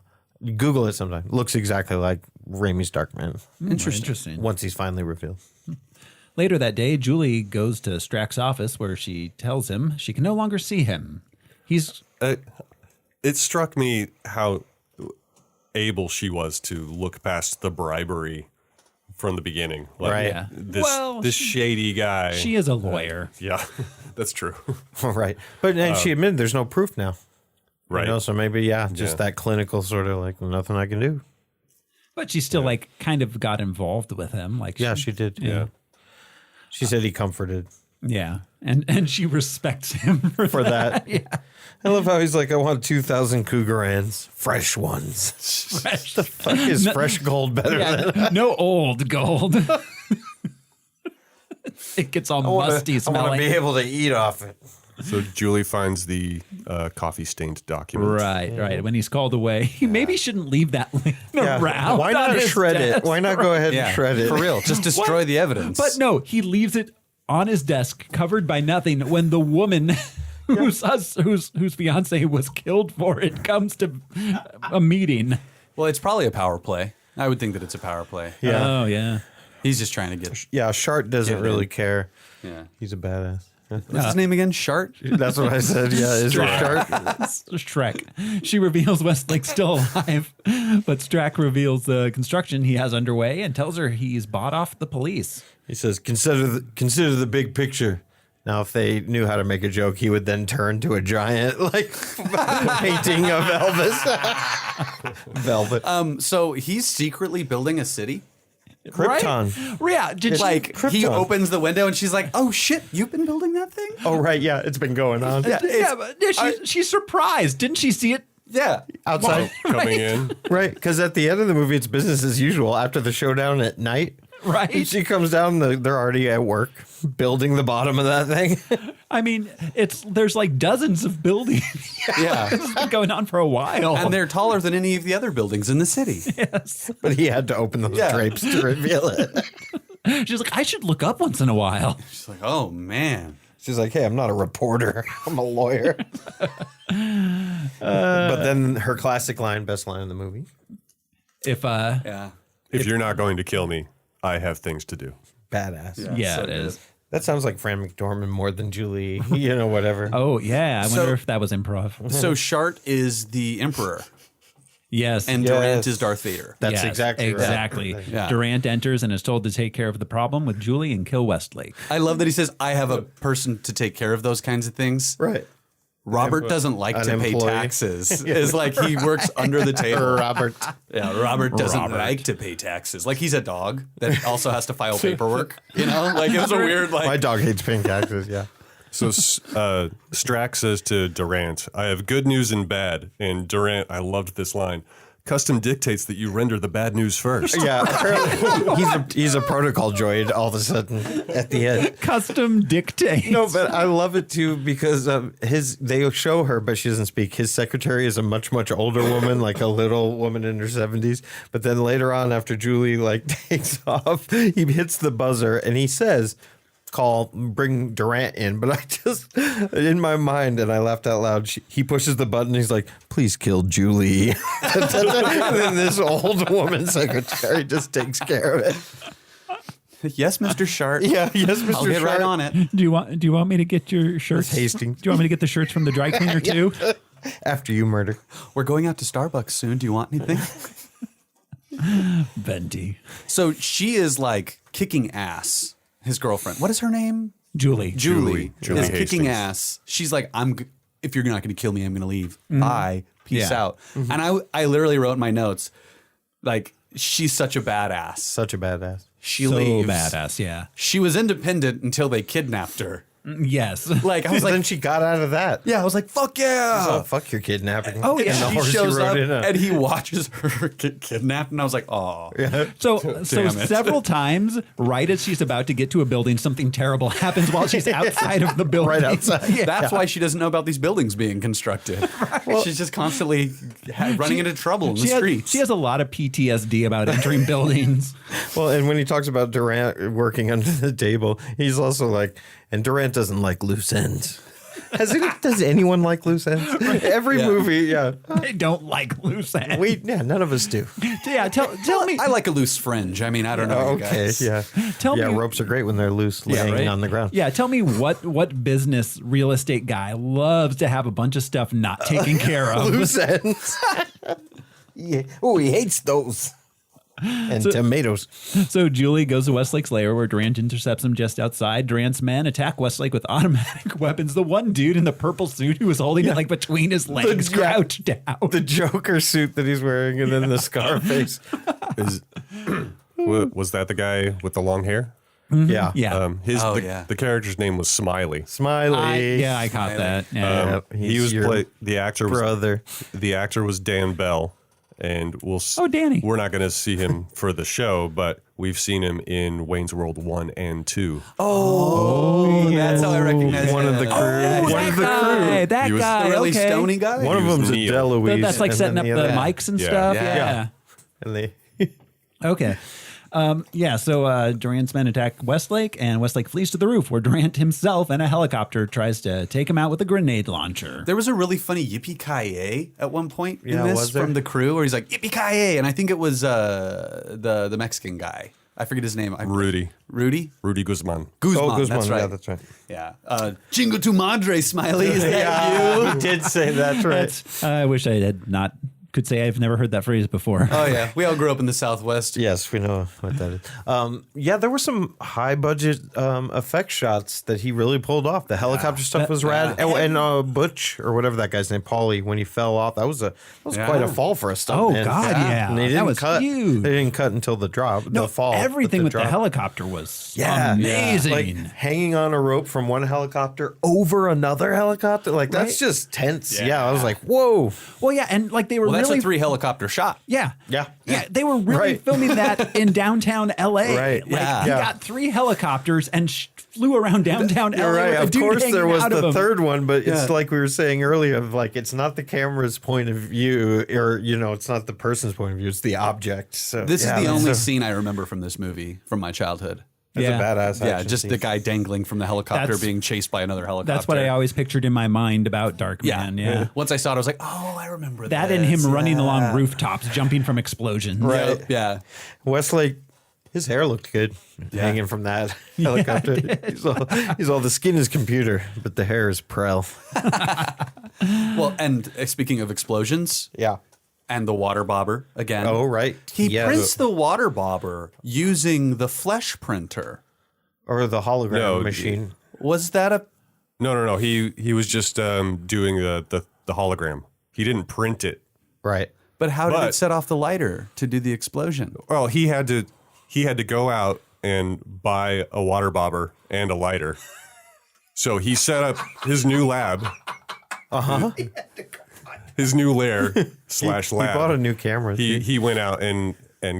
Google it sometime. Looks exactly like Raimi's Darkman. Interesting. Once he's finally revealed. Later that day, Julie goes to Strack's office where she tells him she can no longer see him. He's... It struck me how able she was to look past the bribery from the beginning. Like, Right. Yeah. This shady guy. She is a lawyer. Yeah, that's true. Right. But and she admitted there's no proof now. Right. You know, so maybe, just that clinical sort of like, nothing I can do. But she still kind of got involved with him. Like She did. Yeah. She said he comforted Yeah. And she respects him for that. Yeah. I love how he's like, I want 2,000 Cougarans, fresh ones. Fresh. The fuck is fresh gold better than? No old gold. It gets all musty I want to smelling. be able to eat off it. So Julie finds the coffee-stained document. Right. When he's called away, he maybe shouldn't leave that laying around. Why not on his shred desk. it? Why not go ahead and shred it? For real. Just destroy the evidence. But no, he leaves it on his desk, covered by nothing. When the woman whose fiance was killed for it comes to a meeting. Well, it's probably a power play. I would think that it's a power play. Yeah. Oh yeah. He's just trying to get. Yeah, Shart doesn't Get it really in. care. Yeah. He's a badass. What's his name again? Shart? That's what I said. Yeah, is it Shart? Shrek. She reveals Westlake's still alive, but Strack reveals the construction he has underway and tells her he's bought off the police. He says, consider the big picture. Now, if they knew how to make a joke, he would then turn to a giant, like, painting of Elvis. Velvet. So he's secretly building a city? Krypton. Right? Yeah. He opens the window and she's like, oh, shit, you've been building that thing? Oh, right. Yeah, it's been going on. She's surprised. Didn't she see it? Yeah. Outside. Coming in. Right, because at the end of the movie, it's business as usual. After the showdown at night, Right. and she comes down, they're already at work building the bottom of that thing. I mean, there's like dozens of buildings. Yeah. This has been going on for a while. And they're taller than any of the other buildings in the city. Yes. But he had to open those drapes to reveal it. She's like, I should look up once in a while. She's like, oh, man. She's like, hey, I'm not a reporter. I'm a lawyer. But then her classic line, best line in the movie. If you're not going to kill me, I have things to do. Badass. Yeah, so it good. is. That sounds like Fran McDormand more than Julie, whatever. Oh, yeah. I wonder if that was improv. So Shart is the Emperor. Yes. And Durant is Darth Vader. That's Yes, exactly right. exactly. Yeah. Durant enters and is told to take care of the problem with Julie and kill Westlake. I love that he says, I have a person to take care of those kinds of things. Right. Robert doesn't like to pay taxes. It's like he works under the table. Robert. Yeah, Robert doesn't like to pay taxes. Like he's a dog that also has to file paperwork. Like it was a weird My dog hates paying taxes, yeah. So Strack says to Durant, I have good news and bad. And Durant, I loved this line. Custom dictates that you render the bad news first. Yeah, apparently he's a protocol droid all of a sudden at the end. Custom dictates. No, but I love it too because they show her, but she doesn't speak. His secretary is a much, much older woman, like a little woman in her 70s. But then later on, after Julie takes off, he hits the buzzer and he says, bring Durant in. But I just, in my mind, and I laughed out loud, he pushes the button. He's like, please kill Julie. And then this old woman secretary just takes care of it. Yes, Mr. Shart. Yeah, yes, Mr. I'll get right on it. Do you want me to get your shirts? Hastings. Do you want me to get the shirts from the dry cleaner too? After you murder. We're going out to Starbucks soon. Do you want anything? Venti. So she is like kicking ass. His girlfriend. What is her name? Julie. Julie is Hastings. kicking ass. She's like, if you're not going to kill me, I'm going to leave. Bye. Peace out. And I literally wrote in my notes, like, she's such a badass. Such a badass. She so leaves. badass, yeah. She was independent until they kidnapped her. Yes. Like, I was like, then she got out of that. yeah, I was like, fuck yeah. Oh, fuck your kidnapping. Oh, yeah. And the She horse shows you rode up in on. and he watches her get kidnapped. And I was like, oh. Yeah. So Damn it. several times, right as she's about to get to a building, something terrible happens while she's outside of the building. Right outside. Yeah. That's why she doesn't know about these buildings being constructed. She's just constantly running into trouble in the streets. She has a lot of PTSD about entering buildings. Well, and when he talks about Durant working under the table, he's also like, and Durant doesn't like loose ends. Does anyone like loose ends? Every movie, yeah. They don't like loose ends. None of us do. Yeah, tell me. I like a loose fringe. I mean, I don't know. You guys. Yeah. Tell me. Ropes are great when they're loose, laying on the ground. Yeah, tell me what business real estate guy loves to have a bunch of stuff not taken care of? Loose ends. Yeah. Oh, he hates those. And tomatoes. So Julie goes to Westlake's lair where Durant intercepts him just outside. Durant's men attack Westlake with automatic weapons. The one dude in the purple suit who was holding it like between his legs, crouched down. The Joker suit that he's wearing and then the scar face. Was that the guy with the long hair? Mm-hmm. Yeah. Yeah. The character's name was Smiley. Smiley. I caught that. Yeah. He was the actor brother. The actor was Dan Bell. And Danny. We're not going to see him for the show, but we've seen him in Wayne's World 1 and 2. Oh, that's how I recognize one of the crew. One of the crew. That guy. The really okay. stony guy. One of them's a Deloise. That's like setting up the mics and stuff. Yeah. And they Okay. So Durant's men attack Westlake, and Westlake flees to the roof, where Durant himself and a helicopter tries to take him out with a grenade launcher. There was a really funny yippee-ki-yay at one point in Yeah, this was there? from the crew, where he's like, yippee-ki-yay, and I think it was the Mexican guy. I forget his name. Rudy Guzman. Guzman, that's right. Yeah, that's right. Yeah. Chingo tu madre, Smiley. Is that you? You did say that's right. I wish I had not could say I've never heard that phrase before. Oh, yeah. We all grew up in the Southwest. Yes, we know what that is. Yeah, there were some high budget effect shots that he really pulled off. The helicopter stuff was rad. And Butch, or whatever that guy's name, Paulie, when he fell off, that was quite a fall for a stunt. Oh, God, yeah. And they didn't that was cut. huge. They didn't cut until the drop, the fall. Everything with drop. the helicopter was amazing. Like hanging on a rope from one helicopter over another helicopter. Like, that's just tense. Yeah, I was like, whoa. Well, yeah, and like they were That's really a 3 helicopter shot. Yeah. Yeah. They were really filming that in downtown LA. Right. Like, he got 3 helicopters and flew around downtown LA. You're right. With a Of dude course, there hanging was out of the him. third one, but it's like we were saying earlier, of like, it's not the camera's point of view, or, it's not the person's point of view, it's the object. So This is the only scene I remember from this movie from my childhood. It's a badass Yeah, action just scene. the guy dangling from the helicopter That's- being chased by another helicopter. That's what I always pictured in my mind about Darkman. Yeah. Once I saw it, I was like, oh, I remember That this. and him running along rooftops, jumping from explosions. Right. Yeah. Westlake, his hair looked good hanging from that helicopter. He's all the skin is computer, but the hair is Prel. Well, and speaking of explosions. Yeah. And the water bobber again. Oh, right. He prints the water bobber using the flesh printer. Or the hologram machine. Was that a... No. He was just doing the hologram. He didn't print it. Right. But how did it set off the lighter to do the explosion? Well, he had to go out and buy a water bobber and a lighter. So he set up his new lab. His new lair / lab. He bought a new camera. He went out and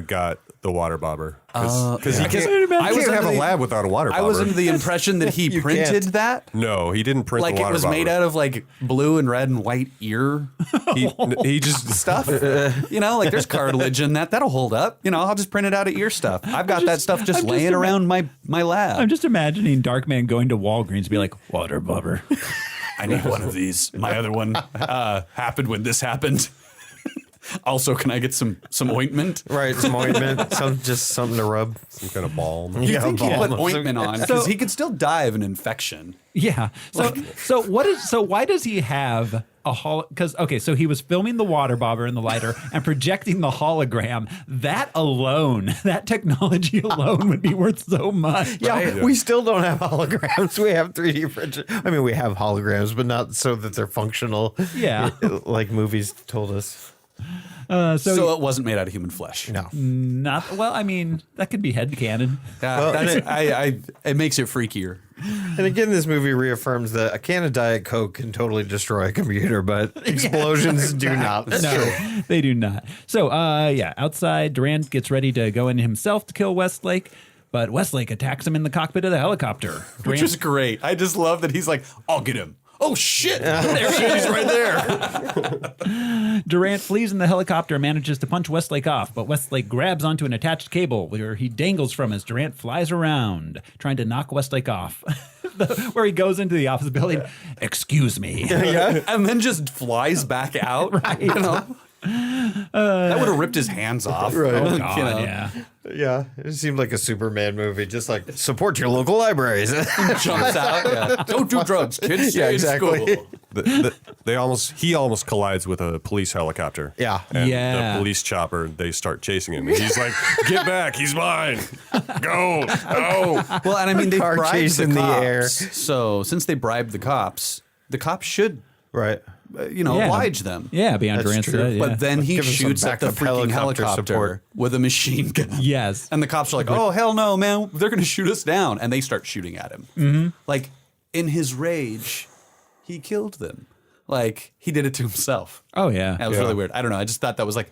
got the water bobber. Because you can't have a lab without a water bobber. I was under the impression that he printed that. No, he didn't print Like the water it was bobber. made out of like blue and red and white ear He just stuff. Like there's cartilage in that. That'll hold up. I'll just print it out of ear stuff. I've got that stuff just laying around my lab. I'm just imagining Darkman going to Walgreens and be like, water bobber. I need one of these. My other one happened when this happened. Also, can I get some ointment? Right, some ointment, something to rub. some kind of balm. You think he put ointment on because he could still die of an infection. Yeah. So why does he have a because so he was filming the water bobber and the lighter and projecting the hologram. That alone, that technology alone would be worth so much. Yeah, we still don't have holograms. We have 3D printers. I mean, we have holograms, but not so that they're functional. Yeah. Like movies told us. So it wasn't made out of human flesh. No. Not well. I mean, that could be headcanon. It makes it freakier. And again, this movie reaffirms that a can of Diet Coke can totally destroy a computer, but explosions do not. No, they do not. So, outside, Durant gets ready to go in himself to kill Westlake, but Westlake attacks him in the cockpit of the helicopter. Which is great. I just love that he's like, I'll get him. Oh, shit. There he is right there. Durant flees in the helicopter and manages to punch Westlake off, but Westlake grabs onto an attached cable where he dangles from as Durant flies around, trying to knock Westlake off. Where he goes into the office building, excuse me. And then just flies back out. Right. That would have ripped his hands off. Right. Oh, God, yeah. Yeah, it seemed like a Superman movie, just like support your local libraries. Jumps out. Yeah. Don't do drugs, kids. Stay in school. He almost collides with a police helicopter. Yeah. And the police chopper, they start chasing him. And he's like, get back, he's mine. Go. Well, and I mean, they Car bribed chase the in the cops. air. So since they bribed the cops should, Right. oblige them. Yeah, beyond That's Durant's true. But then he Give him some shoots at the backup freaking helicopter helicopter support. with a machine gun. Yes. And the cops are like, oh, hell no, man. They're going to shoot us down. And they start shooting at him. Mm-hmm. Like, in his rage, he killed them. Like, he did it to himself. Oh, yeah. That was really weird. I don't know. I just thought that was like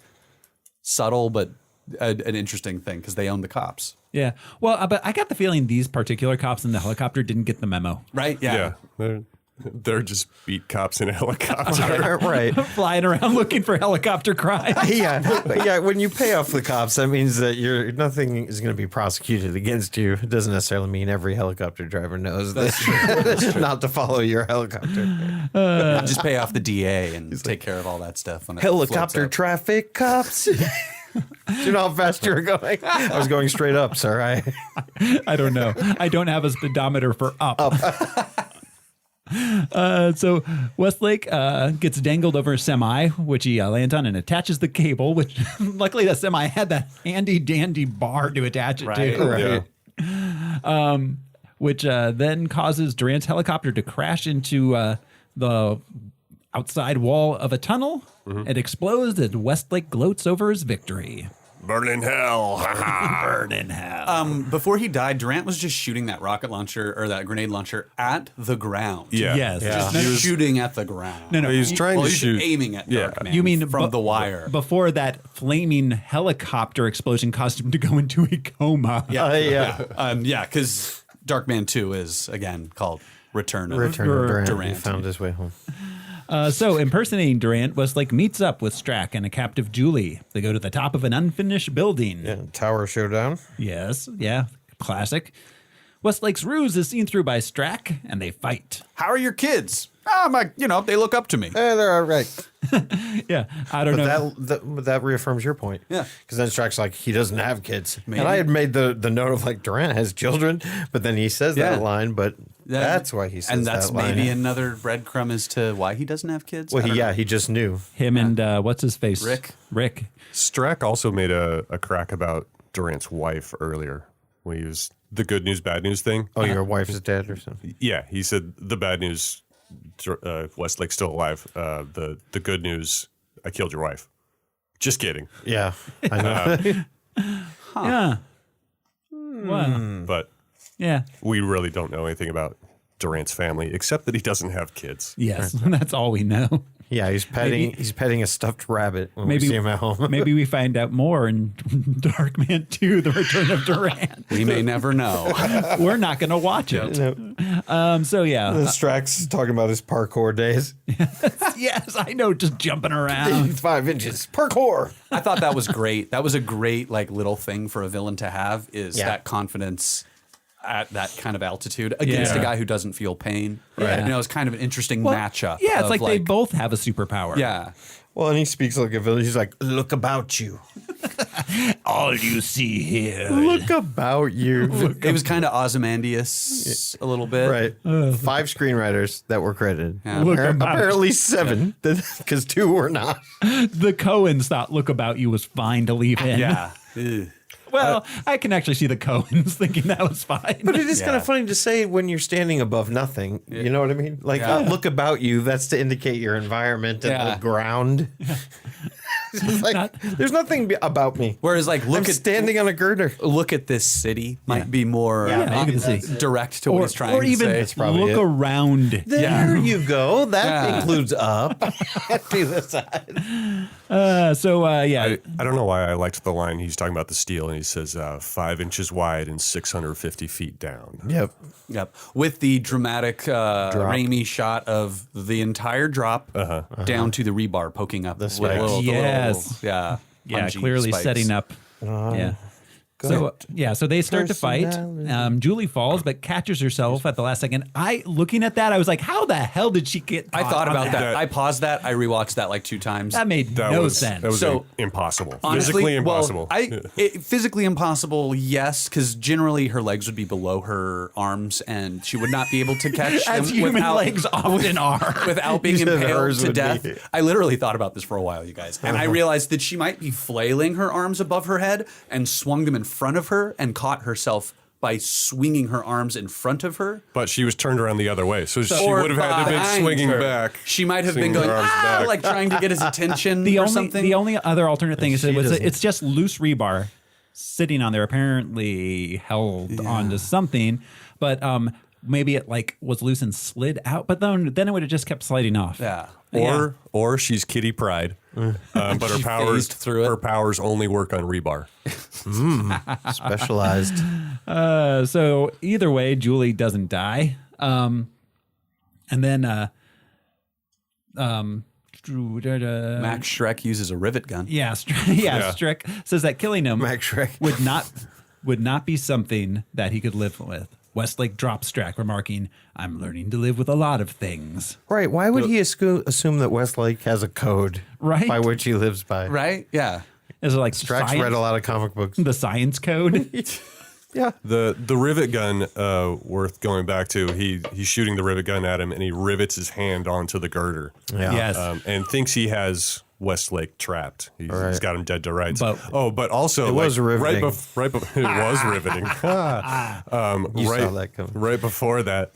subtle, but an interesting thing because they own the cops. Yeah. Well, but I got the feeling these particular cops in the helicopter didn't get the memo. Right? Yeah. They're just beat cops in a helicopter. Right. Flying around looking for helicopter crimes. Yeah. When you pay off the cops, that means that nothing is going to be prosecuted against you. It doesn't necessarily mean every helicopter driver knows that not to follow your helicopter. Just pay off the DA and take care of all that stuff. When it Helicopter floats up. traffic cops. Do you know how fast you were going? I was going straight up, sir. I don't know. I don't have a speedometer for up. So Westlake gets dangled over a semi, which he lands on and attaches the cable, which luckily the semi had that handy dandy bar to attach it to. Right. Which then causes Durant's helicopter to crash into the outside wall of a tunnel. It explodes and Westlake gloats over his victory. Burn in hell. Burn in hell. Before he died, Durant was just shooting that rocket launcher or that grenade launcher at the ground. Yeah. Yes. Just shooting at the ground. No, He was trying to he's shoot. aiming at Yeah. Darkman You mean from the wire. Before that flaming helicopter explosion caused him to go into a coma. Yeah, because Darkman 2 is, again, called Return of Durant. Durant. He found his way home. So impersonating Durant, Westlake meets up with Strack and a captive Julie. They go to the top of an unfinished building. Yeah, Tower Showdown. Yes, yeah, classic. Westlake's ruse is seen through by Strack, and they fight. How are your kids? They look up to me. They're all right. Yeah, I don't know. That reaffirms your point. Yeah. Because then Strack's like, he doesn't have kids. Maybe. And I had made the note of like, Durant has children, but then he says that line, but that's why he says that line. And that's maybe another breadcrumb as to why he doesn't have kids. Well, he just knew. Him and what's his face? Rick. Strack also made a crack about Durant's wife earlier when he was the good news, bad news thing. Oh, your wife is dead or something? Yeah, he said the bad news, Westlake's still alive. The good news, I killed your wife. Just kidding. Yeah, I know. Yeah. Well, But yeah. we really don't know anything about Durant's family except that he doesn't have kids. Yes, that's all we know. Yeah, he's petting a stuffed rabbit when we see him at home. Maybe we find out more in Darkman 2, The Return of Durant. We may never know. We're not going to watch it. So, yeah. Strack's talking about his parkour days. Yes, I know, just jumping around. 5 inches. Parkour. I thought that was great. That was a great little thing for a villain to have is that confidence at that kind of altitude against a guy who doesn't feel pain. Right. It's kind of an interesting matchup. Yeah, it's like they both have a superpower. Yeah. Well, and he speaks like a villain. He's like, look about you. All you see here. Look about you. It was kind of Ozymandias a little bit. Right. 5 screenwriters that were credited. Yeah. Look about Apparently 7, because 2 were not. The Coens thought Look About You was fine to leave in. Yeah. Ugh. Well, I can actually see the Coens thinking that was fine. But it is kind of funny to say when you're standing above nothing. You know what I mean? Like, look about you. That's to indicate your environment and the ground. It's like, there's nothing about me. Whereas, like, I'm standing on a girder. Look at this city might be more direct to what he's trying to say. Or even look around. There you go. That includes up to the side. I don't know why I liked the line. He's talking about the steel, and he says 5 inches wide and 650 feet down. Yep. With the dramatic Raimi shot of the entire drop down to the rebar poking up. The clearly spikes. setting up. So they start to fight. Julie falls, but catches herself at the last second. Looking at that, I was like, how the hell did she get I thought about that. I paused that. I rewatched that like 2 times. That made no sense. That was impossible. Honestly, physically impossible. Physically imposimple, yes, because generally her legs would be below her arms and she would not be able to catch As them human legs often are. without being said impaled hers to would death. be. I literally thought about this for a while, you guys. And I realized that she might be flailing her arms above her head and swung them in front of her and caught herself by swinging her arms in front of her. But she was turned around the other way, so she Or would have had to have been behind swinging her. back. She might have been swinging going, her arms back. like trying to get his attention or something. The only other alternate thing is She doesn't. it's just loose rebar sitting on there, apparently held onto something, but maybe it like was loose and slid out, but then it would have just kept sliding off. Yeah. Or she's Kitty Pryde, but her powers only work on rebar. Specialized. So either way, Julie doesn't die. And then Max Schreck uses a rivet gun. Strick says that killing him Max Schreck. would not be something that he could live with. Westlake drops Strack, remarking, "I'm learning to live with a lot of things." Right. Why would he assume that Westlake has a code Right. by which he lives by? Right? Yeah. Is it like Strax read a lot of comic books. The science code? Yeah. The rivet gun, worth going back to, he's shooting the rivet gun at him, and he rivets his hand onto the girder. Yeah. Yes. And thinks he has Westlake trapped. He's got him dead to rights. But also it was riveting. it was riveting. You saw that coming. Right before that,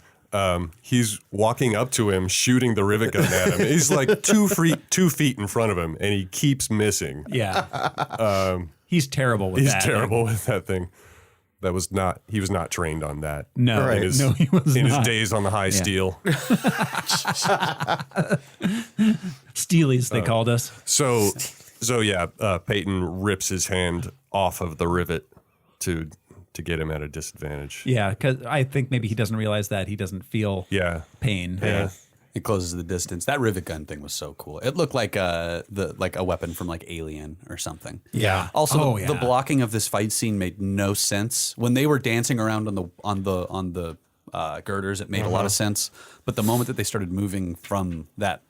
he's walking up to him, shooting the rivet gun at him. He's like 2 feet in front of him, and he keeps missing. Yeah. He's terrible with that. He's terrible with that thing. He was not trained on that. No, in his, no, he was in not. his days on the high steel. Steelies, they called us. So yeah, Peyton rips his hand off of the rivet to get him at a disadvantage. Yeah, because I think maybe he doesn't realize that he doesn't feel pain. Yeah. It closes the distance. That rivet gun thing was so cool. It looked like a weapon from like Alien or something. Yeah. Also, the blocking of this fight scene made no sense. When they were dancing around on the girders, it made a lot of sense. But the moment that they started moving from that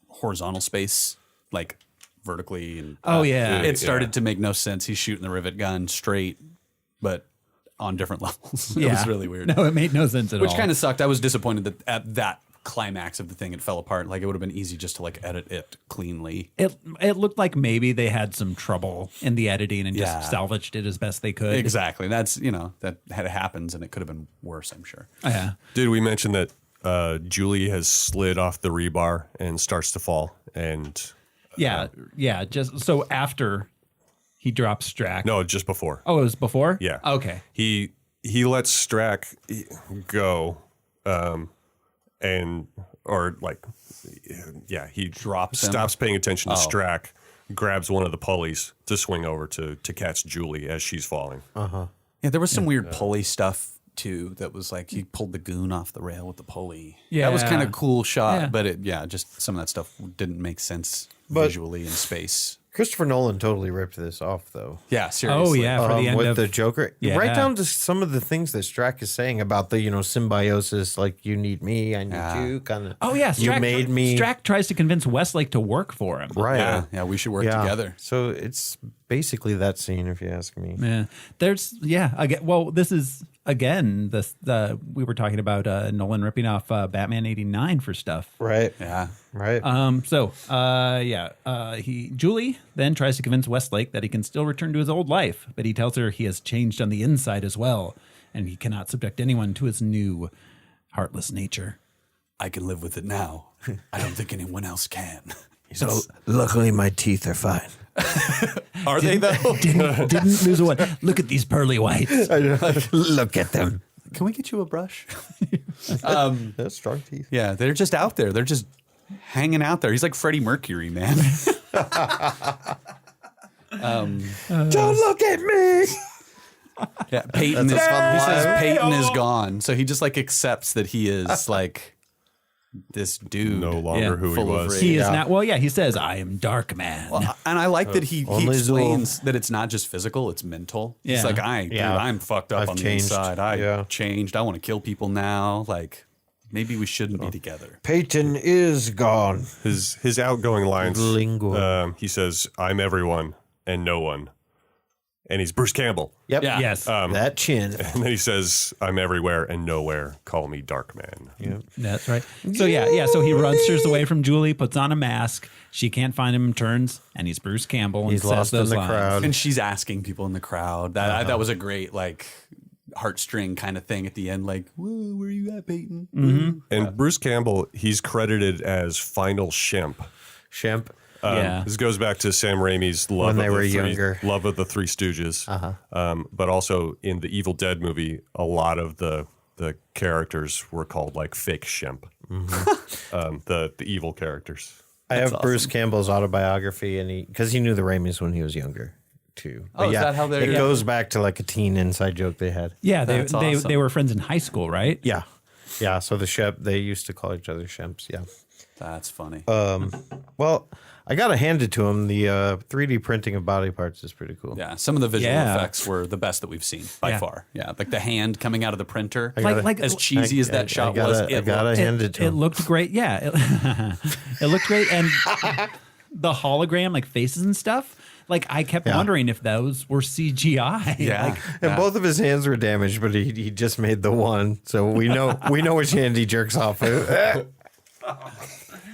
horizontal space, like vertically, and it started to make no sense. He's shooting the rivet gun straight, but on different levels. It was really weird. No, it made no sense at all. Which kind of sucked. I was disappointed that at that climax of the thing it fell apart. Like, it would have been easy just to like edit it cleanly. It looked like maybe they had some trouble in the editing and just salvaged it as best they could. Exactly. That's, that happens, and it could have been worse, I'm sure. Yeah. Did we mention that Julie has slid off the rebar and starts to fall? And just so after he drops Strack. No, just before. Oh, it was before? Yeah. Okay. He lets Strack go, he drops him. Stops paying attention to Strack, grabs one of the pulleys to swing over to catch Julie as she's falling. Yeah, there was some weird pulley stuff too. That was like he pulled the goon off the rail with the pulley. Yeah, that was kind of cool shot, but just some of that stuff didn't make sense visually in space. Christopher Nolan totally ripped this off, though. Yeah, seriously. Oh, yeah, for the end with of the Joker. Yeah. Right down to some of the things that Strack is saying about the, symbiosis, like, you need me, I need you, kind of. Oh, yeah. You made me. Strack tries to convince Westlake to work for him. Right. Yeah, we should work together. So it's basically that scene, if you ask me. Yeah. This is, again, we were talking about Nolan ripping off Batman 89 for stuff. Right. Yeah. Right. Julie then tries to convince Westlake that he can still return to his old life, but he tells her he has changed on the inside as well, and he cannot subject anyone to his new heartless nature. I can live with it now. I don't think anyone else can. So luckily my teeth are fine. Are they though? Didn't lose a one. Look at these pearly whites. Look at them. Can we get you a brush? That's strong teeth. Yeah, they're just out there. They're just hanging out there. He's like Freddie Mercury, man. Don't look at me. Yeah, Peyton That's a fun he says line. Peyton is gone, so he just like accepts that he is like this dude, No longer who he full of was. rage. He is not. Well, yeah, he says, "I am Darkman." Well, and I like that he Only explains that it's not just physical; it's mental. Yeah. He's like, I'm fucked up I've on changed. the inside. I changed. I want to kill people now. Like, maybe we shouldn't be together. Peyton is gone. His outgoing lines. Lingual. He says, "I'm everyone and no one," and he's Bruce Campbell. Yep. Yeah. Yes, That chin. And then he says, "I'm everywhere and nowhere. Call me Darkman." Yep. that's right. So so he runsters away from Julie, puts on a mask. She can't find him, turns, and he's Bruce Campbell. And He's says lost in those the lines. crowd. And she's asking people in the crowd. That was a great like heartstring kind of thing at the end. Like, whoa, where are you at, Peyton? Mm-hmm. And Bruce Campbell, he's credited as Final Shemp. Shemp. This goes back to Sam Raimi's love When they of were the younger. love of the Three Stooges. But also in the Evil Dead movie, a lot of the characters were called like fake Shemp. The evil characters. I have Bruce Campbell's autobiography, and because he knew the Raimis when he was younger, too. But is that how they? It goes back to like a teen inside joke they had. Yeah, That's awesome. they were friends in high school, right? Yeah. Yeah. So the Shemp, they used to call each other Shemps. Yeah. That's funny. Well, I got to hand it to him. The 3D printing of body parts is pretty cool. Yeah, some of the visual Yeah. effects were the best that we've seen by Yeah. far. Yeah, like the hand coming out of the printer. Like as cheesy as that shot was, I gotta hand it to it him. looked great. Yeah, it looked great, and the hologram, like faces and stuff. Like, I kept wondering if those were CGI. Yeah. And both of his hands were damaged, but he just made the one. So we know which hand he jerks off with.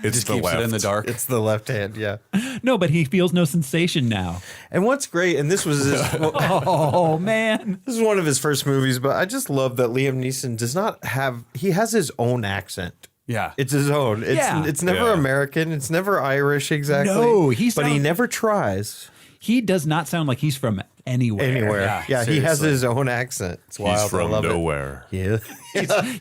It's Just the keeps left. it in the dark. It's the left hand, yeah. No, but he feels no sensation now. And what's great, and this was his, Oh, man. this is one of his first movies, but I just love that Liam Neeson does not have, he has his own accent. Yeah. It's his own. It's never American. It's never Irish exactly. No, but he never tries. He does not sound like he's from anywhere. Anywhere. Yeah, he has his own accent. It's wild. He's from nowhere. Yeah.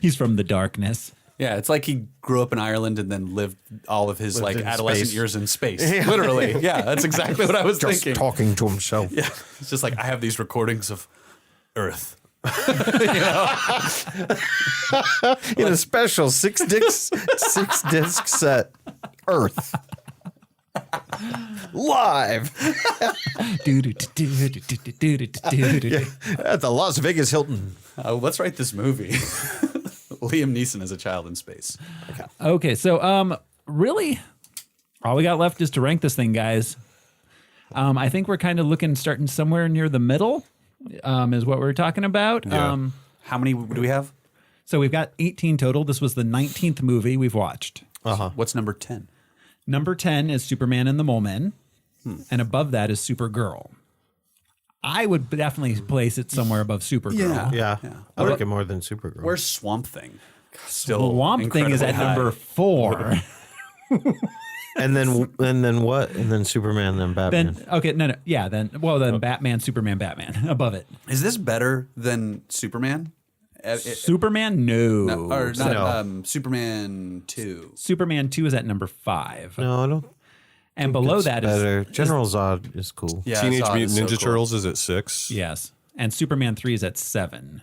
He's from the darkness. Yeah, it's like he grew up in Ireland and then lived all of his like in adolescent space. years in space. Literally. Yeah, that's exactly what I was Just thinking. talking to himself. Yeah, it's just like I have these recordings of Earth. In a special six disc set. Earth. Live at the Las Vegas Hilton. Let's write this movie. Liam Neeson as a child in space. Okay, so really, all we got left is to rank this thing, guys. I think we're kind of starting somewhere near the middle, is what we're talking about. Yeah. How many do we have? So we've got 18 total. This was the 19th movie we've watched. What's number 10? Number 10 is Superman and the Mole Men, and above that is Supergirl. I would definitely place it somewhere above Supergirl. Yeah. I like it more than Supergirl. Where's Swamp Thing? Still, Swamp Thing is at incredibly high. number 4. and then what? And then Superman, then Batman. Then Batman, Superman, Batman above it. Is this better than Superman? Superman, no. Superman 2. Superman 2 is at number 5. No, I don't. And below that is better. General Zod is cool. Yeah, Teenage Zod Mutant is so Ninja cool. Turtles is at 6. yes. And Superman 3 is at 7.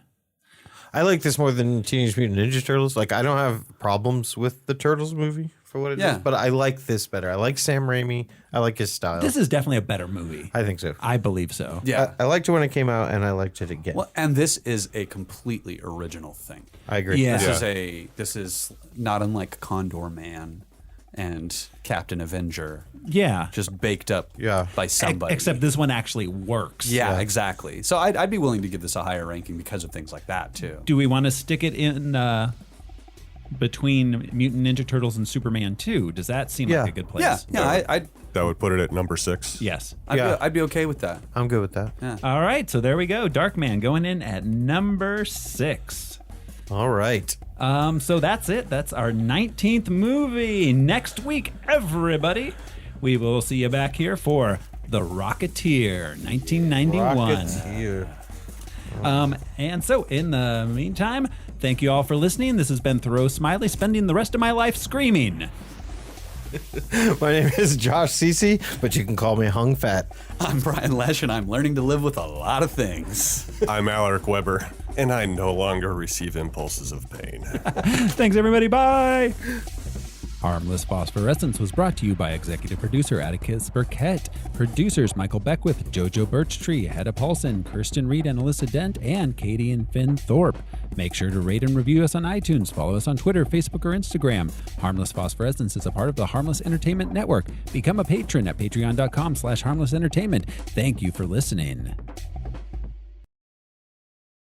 I like this more than Teenage Mutant Ninja Turtles. Like, I don't have problems with the Turtles movie for what it is, but I like this better. I like Sam Raimi. I like his style. This is definitely a better movie. I think so. I believe so. Yeah. I liked it when it came out, and I liked it again. Well, and this is a completely original thing. I agree. Yeah. This is not unlike Condor Man and Captain Avenger. Yeah. Just baked up by somebody. Except this one actually works. Yeah, exactly. So I'd be willing to give this a higher ranking because of things like that, too. Do we want to stick it in between Mutant Ninja Turtles and Superman 2? Does that seem like a good place? Yeah, That would put it at number 6. Yes. I'd be okay with that. I'm good with that. Yeah. All right, so there we go. Darkman going in at number 6. All right. So that's it. That's our 19th movie. Next week, everybody, we will see you back here for The Rocketeer, 1991. Rocketeer. And so in the meantime, thank you all for listening. This has been Thoreau Smiley, spending the rest of my life screaming. My name is Josh Cece, but you can call me Hung Fat. I'm Brian Lesh, and I'm learning to live with a lot of things. I'm Alaric Weber, and I no longer receive impulses of pain. Thanks, everybody. Bye. Harmless Phosphorescence was brought to you by executive producer Atticus Burkett, producers Michael Beckwith, Jojo Birchtree, Hedda Paulson, Kirsten Reed and Alyssa Dent, and Katie and Finn Thorpe. Make sure to rate and review us on iTunes. Follow us on Twitter, Facebook, or Instagram. Harmless Phosphorescence is a part of the Harmless Entertainment Network. Become a patron at patreon.com/harmlessentertainment. Thank you for listening.